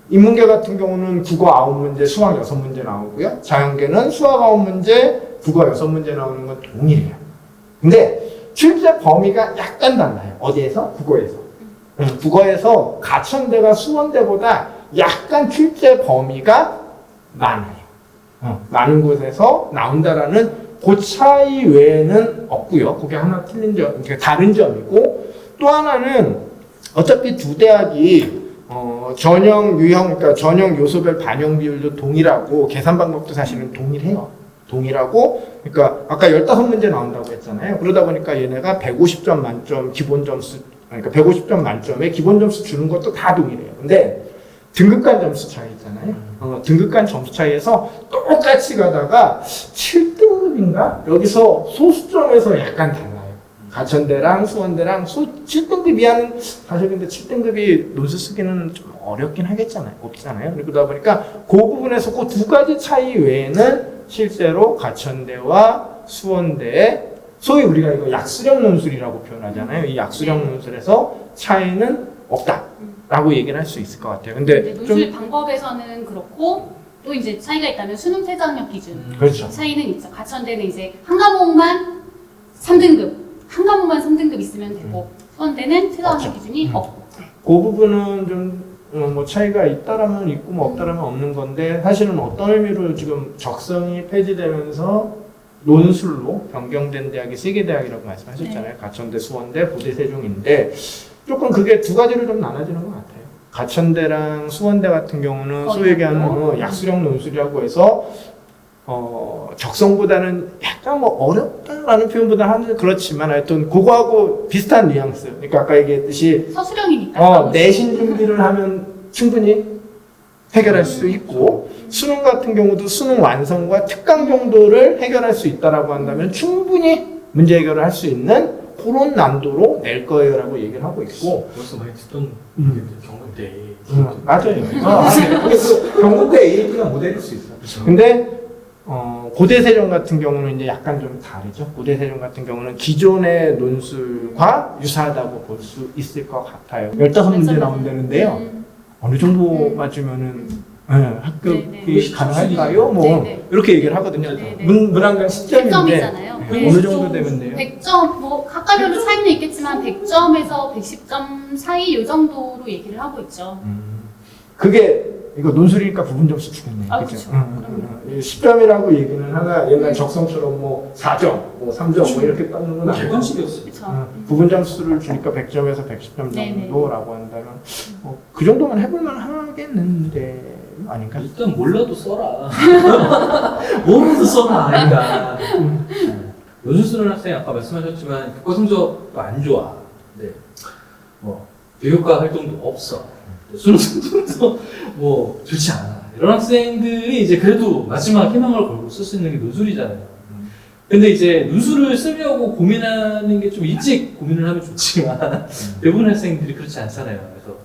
인문계 같은 경우는 국어 9문제, 수학 6문제 나오고요. 자연계는 수학 9문제, 국어 6문제 나오는 건 동일해요. 근데 출제 범위가 약간 달라요. 어디에서? 국어에서. 국어에서 가천대가 수원대보다 약간 출제 범위가 많아요. 많은 곳에서 나온다라는 그 차이 외에는 없고요. 그게 하나 틀린 점, 다른 점이고 또 하나는 어차피 두 대학이 전형 유형, 그러니까 전형 요소별 반영 비율도 동일하고 계산 방법도 사실은 동일해요. 동일하고, 그러니까 아까 15문제 나온다고 했잖아요. 그러다 보니까 얘네가 150점 만점 기본 점수, 그러니까 150점 만점에 기본 점수 주는 것도 다 동일해요. 근데 등급간 점수 차이 있잖아요. 등급간 점수 차이에서 똑같이 가다가 7등급인가? 여기서 소수점에서 약간 달라요. 가천대랑 수원대랑 7등급 이하는 사실 근데 7등급이 논술 쓰기는 좀 어렵긴 하겠잖아요. 없잖아요. 그러다 보니까 그 부분에서 그 두 가지 차이 외에는 실제로 가천대와 수원대의 소위 우리가 이거 약수령 논술이라고 표현하잖아요. 이 약수령 논술에서 차이는 없다라고 얘기를 할 수 있을 것 같아요. 근데 논술 방법에서는 그렇고 또 이제 차이가 있다면 수능 최저학력 기준 그렇죠. 차이는 있죠. 가천대는 이제 한 과목만 3등급, 한 과목만 3등급 있으면 되고 수원대는 최저학력 기준이 없고. 그 부분은 좀 뭐 차이가 있다라면 있고 뭐 없다라면 없는 건데 사실은 어떤 의미로 지금 적성이 폐지되면서 논술로 변경된 대학이 3개 대학이라고 말씀하셨잖아요. 네. 가천대, 수원대, 고대, 세종인데 조금 그게 두 가지로 좀 나눠지는 것 같아요. 가천대랑 수원대 같은 경우는 소위 얘기하는 약수령 논술이라고 해서 적성보다는 약간 뭐 어렵다라는 표현보다는 그렇지만 하여튼 그거하고 비슷한 뉘앙스. 그러니까 아까 얘기했듯이 서술형이니까. 내신 준비를 하면 충분히 해결할 수 있고 수능 같은 경우도 수능 완성과 특강 정도를 해결할 수 있다라고 한다면 충분히 문제 해결을 할 수 있는 그런 난도로 낼 거예요라고 얘기를 하고 있고. 벌써 많이 듣던 경북대. 맞아요. 그래서 경북대 AP가 모델일 수 있어요. 그렇죠. 근데 고대 세종 같은 경우는 이제 약간 좀 다르죠. 고대 세종 같은 경우는 기존의 논술과 유사하다고 볼 수 있을 것 같아요. 15문제 나온다는데요. 어느 정도 맞으면은 합격이 가능할까요? 뭐 이렇게 얘기를 하거든요. 문항간 10점인데 100점이잖아요. 어느 정도 되면 돼요? 100점, 뭐 학과별로 차이는 있겠지만 100점에서 110점 사이 이 정도로 얘기를 하고 있죠. 그게 이거 논술이니까 부분 점수 주겠네. 아, 그죠? 그쵸. 10점이라고 얘기는 하나 옛날 적성처럼 뭐 4점, 뭐 3점 뭐 이렇게 닦는 건 아니고 객관식이었어요. 그쵸. 부분 점수를 주니까 100점에서 110점 네네. 정도라고 한다면 그 정도만 해볼만 하겠는데 아닌가? 일단 몰라도 써라. 뭐라도 써라. 아닌가. 요즘 쓰는 학생 아까 말씀하셨지만 교과 성적도 안 좋아. 네. 뭐 교육과 활동도 없어. 수능 성적도 뭐 좋지 않아. 이런 학생들이 이제 그래도 마지막 희망을 걸고 쓸 수 있는 게 논술이잖아요. 근데 이제 논술을 쓰려고 고민하는 게 좀 일찍 고민을 하면 좋지만 대부분 학생들이 그렇지 않잖아요. 그래서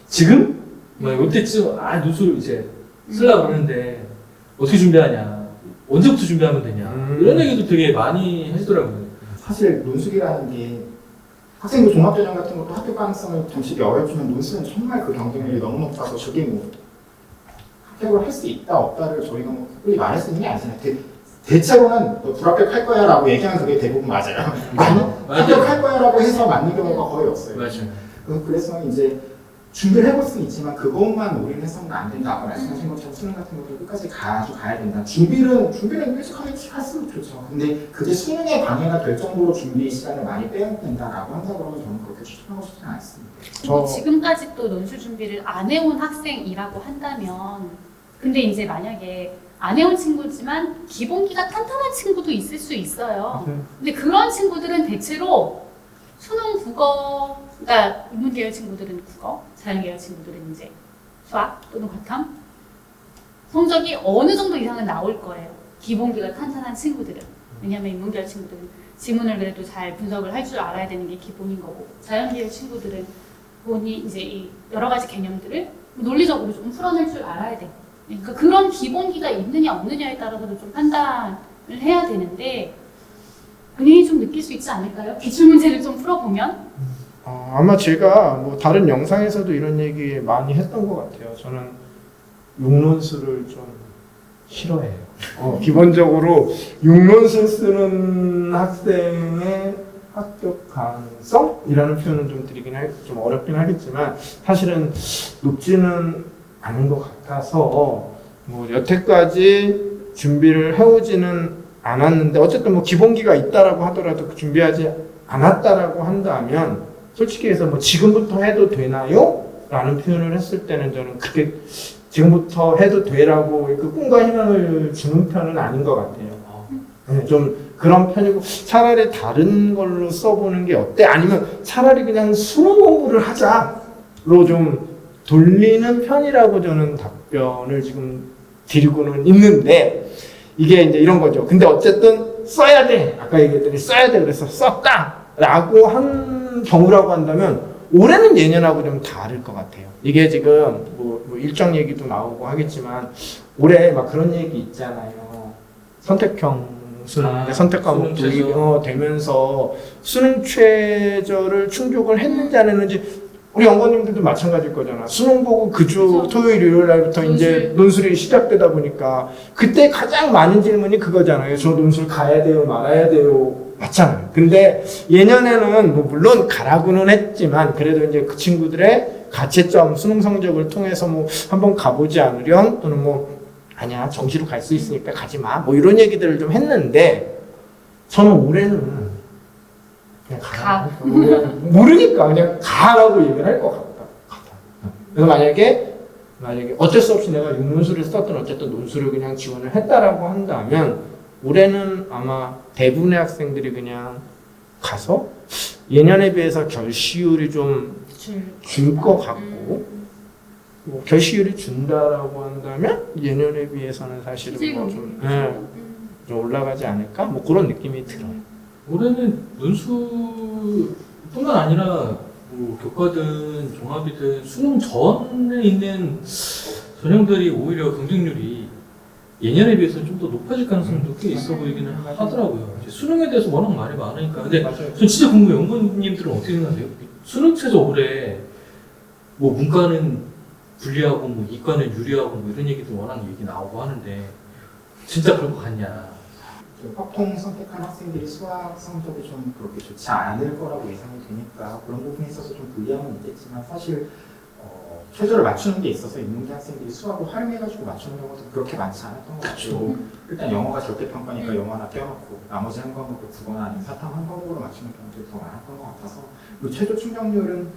지금 뭐 이때쯤 논술 이제 쓰려고 그러는데 어떻게 준비하냐, 언제부터 준비하면 되냐 이런 얘기도 되게 많이 하시더라고요. 사실 논술이라는 게 학생부 종합전형 같은 것도 학교 가능성을 점식이 어렵지만 논술은 정말 그 경쟁률이 너무 높아서 저게 뭐 합격을 할 수 있다 없다를 저희가 뭐 빨리 말할 수 있는 게 아니잖아요. 대체로는 너 불합격할 거야 라고 얘기하면 그게 대부분 맞아요. 합격할 거야 라고 해서 맞는 경우가 거의 없어요. 맞아요. 그래서 이제 준비를 해볼 수는 있지만 그것만 올인해서는 안 된다. 아까 말씀하신 것처럼 수능 같은 것도 끝까지 가야 된다. 준비는 일찍 할수록 좋죠. 근데 그게 수능에 방해가 될 정도로 준비 시간을 많이 빼야 된다라고 한다 그러면 저는 그렇게 추천하고 싶지는 않습니다. 지금까지 또 논술 준비를 안 해온 학생이라고 한다면 근데 이제 만약에 안 해온 친구지만 기본기가 탄탄한 친구도 있을 수 있어요. 근데 그런 친구들은 대체로 수능 국어, 그러니까 인문계열 친구들은 국어, 자연계열 친구들은 이제 수학 또는 과탐 성적이 어느 정도 이상은 나올 거예요. 기본기가 탄탄한 친구들은. 왜냐하면 인문계열 친구들은 지문을 그래도 잘 분석을 할 줄 알아야 되는 게 기본인 거고 자연계열 친구들은 본인이 이제 이 여러 가지 개념들을 논리적으로 좀 풀어낼 줄 알아야 돼요. 그러니까 그런 기본기가 있느냐 없느냐에 따라서도 좀 판단을 해야 되는데 본인이 좀 느낄 수 있지 않을까요? 기출문제를 좀 풀어보면? 아마 제가 뭐 다른 영상에서도 이런 얘기 많이 했던 것 같아요. 저는 육론수를 좀 싫어해요. 기본적으로 육론수 쓰는 학생의 합격 가능성이라는 표현은 좀 좀 어렵긴 하겠지만 사실은 높지는 않은 것 같아서 뭐 여태까지 준비를 해오지는 않았는데 어쨌든 뭐 기본기가 있다라고 하더라도 준비하지 않았다라고 한다면 솔직히 해서 뭐 지금부터 해도 되나요? 라는 표현을 했을 때는 저는 그렇게 지금부터 해도 되라고 그 꿈과 희망을 주는 편은 아닌 것 같아요. 네, 좀 그런 편이고 차라리 다른 걸로 써보는 게 어때? 아니면 차라리 그냥 수능 공부를 하자로 좀 돌리는 편이라고 저는 답변을 지금 드리고는 있는데 이게 이제 이런 거죠. 근데 어쨌든 써야 돼. 아까 얘기했더니 써야 돼. 그래서 썼다. 라고 한 경우라고 한다면 올해는 예년하고 좀 다를 것 같아요. 이게 지금 뭐 일정 얘기도 나오고 하겠지만 올해 막 그런 얘기 있잖아요. 선택형 수능 선택 과목 되면서 수능 최저를 충족을 했는지 안 했는지 우리 연구원님들도 마찬가지일 거잖아. 수능 보고 그 주 토요일 일요일 날부터 이제 논술이 시작되다 보니까 그때 가장 많은 질문이 그거잖아요. 저 논술 가야 돼요, 말아야 돼요. 맞잖아요. 근데 예년에는 뭐 물론 가라고는 했지만 그래도 이제 그 친구들의 가채점 수능 성적을 통해서 뭐 한번 가보지 않으련 또는 뭐 아니야 정시로 갈 수 있으니까 가지 마. 뭐 이런 얘기들을 좀 했는데 저는 올해는 그냥 가. 모르니까 그냥 가라고 얘기를 할 것 같다. 그래서 만약에 어쩔 수 없이 내가 육문수를 썼든 어쨌든 논술을 그냥 지원을 했다라고 한다면 올해는 아마 대부분의 학생들이 그냥 가서 예년에 비해서 결시율이 좀 줄 것 같고 뭐 결시율이 준다라고 한다면 예년에 비해서는 사실은 뭐 좀 올라가지 않을까? 뭐 그런 느낌이 들어요. 올해는 논술뿐만 아니라 뭐 교과든 종합이든 수능 전에 있는 전형들이 오히려 경쟁률이 예년에 비해서 좀 더 높아질 가능성도 꽤 있어 보이기는 하더라고요. 이제 수능에 대해서 워낙 말이 많으니까. 근데 전 진짜 궁금해요. 연구원님들은 어떻게 생각하세요? 수능 최저 올해 뭐 문과는 불리하고 뭐 이과는 유리하고 뭐 이런 얘기도 워낙 얘기 나오고 하는데 진짜 그럴 것 같냐? 확통 선택한 학생들이 수학 성적이 좀 그렇게 좋지 않을 거라고 예상이 되니까 그런 부분에 있어서 좀 불리함은 있겠지만 사실 최저를 맞추는 게 있어서 인문계 학생들이 수학을 활용해가지고 맞추는 경우도 그렇게 많지 않았던 것 같고 일단 영어가 절대평가니까 영어 하나 떼어놓고 나머지 한 과목을 국어나 아니면 사탐 한 과목으로 맞추는 경우들이 더 많았던 것 같아서 그 최저 충족률은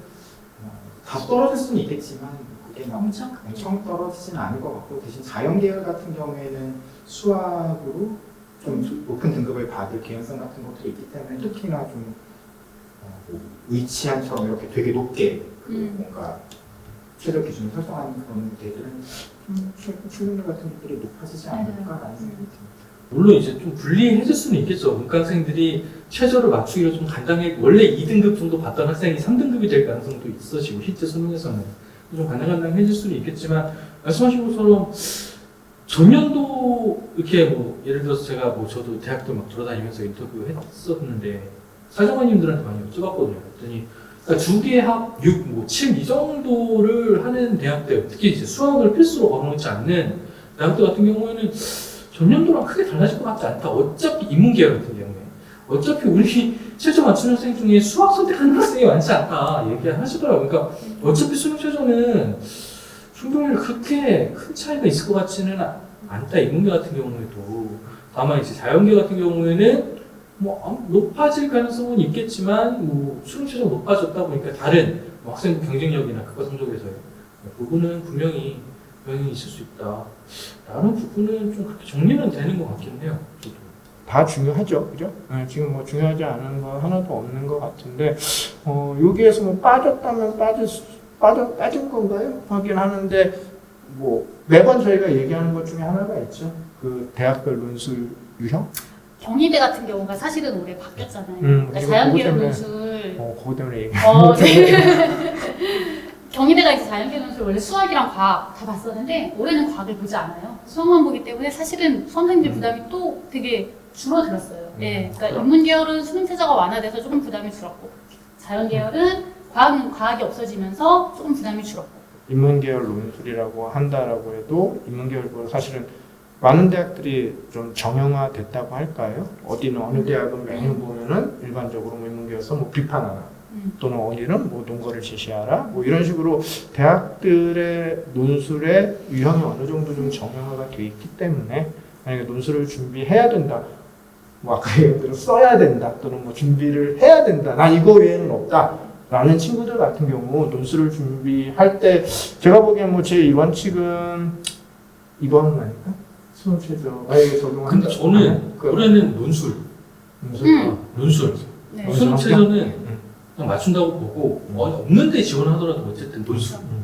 다 떨어질 수는 있겠지만 그게 막 엄청 떨어지지는 않을 것 같고 대신 자연계열 같은 경우에는 수학으로 좀 높은 등급을 받을 개연성 같은 것들이 있기 때문에 특히나 좀 의치안처럼 이렇게 되게 높게 뭔가 최저 기준을 설정하는 그런 무대들은 충족률 같은 것들이 높아지지 않을까라는 생각이 듭니다. 물론 이제 좀 분리해줄 수는 있겠죠. 문과 학생들이 최저를 맞추기가 좀 간단해. 원래 2등급 정도 받던 학생이 3등급이 될 가능성도 있어지고 실제 수능에서는 좀 간당간당해질 수는 있겠지만 말씀하신 것처럼 전년도 이렇게 뭐 예를 들어서 제가 뭐 저도 대학도 막 돌아다니면서 인터뷰 했었는데 사정관님들한테 많이 여쭤봤거든요. 그랬더니 그러니까 주계학 6, 뭐 7 이 정도를 하는 대학들, 특히 이제 수학을 필수로 걸어놓지 않는 대학들 같은 경우에는 전년도랑 크게 달라질 것 같지 않다. 어차피 인문계열 같은 경우에 어차피 우리 최저 맞추는 학생 중에 수학 선택하는 학생이 많지 않다 얘기하시더라고요. 그러니까 어차피 수능 최저는 충족률이 그렇게 큰 차이가 있을 것 같지는 않다. 인문계 같은 경우에도 다만 이제 자연계 같은 경우에는 뭐 높아질 가능성은 있겠지만 뭐 수능 최저 높아졌다 보니까 다른 뭐 학생부 경쟁력이나 그과 성적에서의 부분은 분명히 영향이 있을 수 있다. 라는 부분은 좀 그렇게 정리는 되는 것 같긴 해요. 저도. 다 중요하죠, 그죠? 네, 지금 뭐 중요하지 않은 거 하나도 없는 것 같은데 여기에서 뭐 빠졌다면 빠진 건가요? 하긴 하는데 뭐 매번 저희가 얘기하는 것 중에 하나가 있죠. 그 대학별 논술 유형? 경희대 같은 경우가 사실은 올해 바뀌었잖아요. 그러니까 그거 자연계열 때문에, 논술. 그거 때문에 네. 얘기하는 경희대가 이제 자연계열 논술 원래 수학이랑 과학 다 봤었는데 올해는 과학을 보지 않아요. 수학만 보기 때문에 사실은 수험생들 부담이 또 되게 줄어들었어요. 네, 그러니까 인문계열은 수능 최저가 완화돼서 조금 부담이 줄었고 자연계열은 과학이 없어지면서 조금 부담이 줄었고. 인문계열 논술이라고 한다라고 해도 인문계열보다 사실은 많은 대학들이 좀 정형화됐다고 할까요? 어디는 어느 대학은 메뉴 보면은 일반적으로 뭐 인문계여서 뭐 비판하라 또는 어디는 뭐 논거를 제시하라 뭐 이런 식으로 대학들의 논술의 유형이 어느 정도 좀 정형화가 돼 있기 때문에 만약에 논술을 준비해야 된다 뭐 아까 얘기한 대로 써야 된다 또는 뭐 준비를 해야 된다 난 이거 외에는 없다 라는 친구들 같은 경우 논술을 준비할 때 제가 보기엔 뭐 제 1원칙은 이거는 아닐까? 수능 최저에 적용한다. 근데 저는 올해는 논술. 논술. 네. 수능 최저는 그냥 맞춘다고 보고 없는데 지원하더라도 어쨌든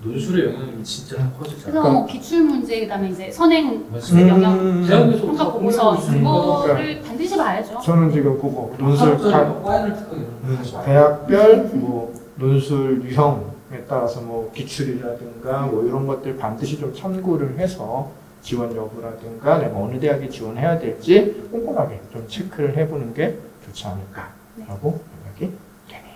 논술의 영향이 진짜 커지잖아요. 그래서 뭐 기출 문제 그다음에 이제 선행 맞습니다. 영역 대학에서 평가 보고서 공부하고 이거를 반드시 봐야죠. 저는 지금 그거 논술 과외를 특하게 대학별 뭐 논술 유형에 따라서 뭐 기출이라든가 뭐 이런 것들 반드시 좀 참고를 해서 지원 여부라든가 내가 어느 대학에 지원해야 될지 꼼꼼하게 좀 체크를 해보는 게 좋지 않을까라고 생각이 되네요.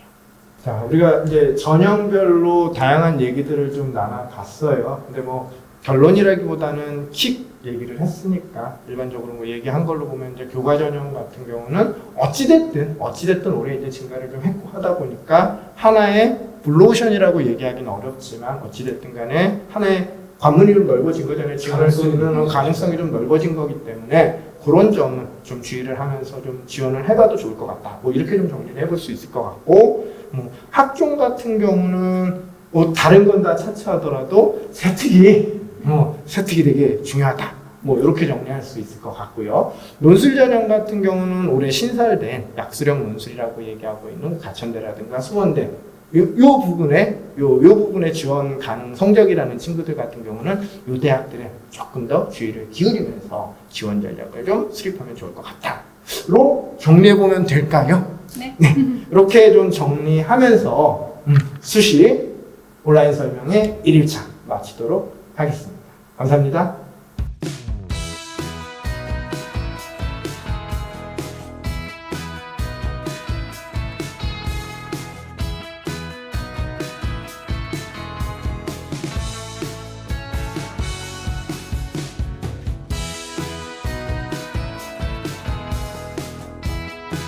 자, 우리가 이제 전형별로 다양한 얘기들을 좀 나눠봤어요. 근데 뭐 결론이라기보다는 킥 얘기를 했으니까 일반적으로 뭐 얘기한 걸로 보면 이제 교과 전형 같은 경우는 어찌됐든 올해 이제 증가를 좀 했고 하다 보니까 하나의 블루오션이라고 얘기하기는 어렵지만 어찌됐든 간에 하나의 관문이 좀 넓어진 거잖아요. 지원할 수 있는 가능성이 좀 넓어진 거기 때문에 그런 점은 좀 주의를 하면서 좀 지원을 해봐도 좋을 것 같다. 뭐 이렇게 좀 정리를 해볼 수 있을 것 같고 뭐 학종 같은 경우는 뭐 다른 건 다 차치하더라도 세특이 되게 중요하다. 뭐 이렇게 정리할 수 있을 것 같고요. 논술 전형 같은 경우는 올해 신설된 약수령 논술이라고 얘기하고 있는 가천대라든가 수원대 요 부분에 지원 가능 성적이라는 친구들 같은 경우는 요 대학들에 조금 더 주의를 기울이면서 지원 전략을 좀 수립하면 좋을 것 같다.로 정리해 보면 될까요? 네. 이렇게 좀 정리하면서 수시 온라인 설명회 1일차 마치도록 하겠습니다. 감사합니다.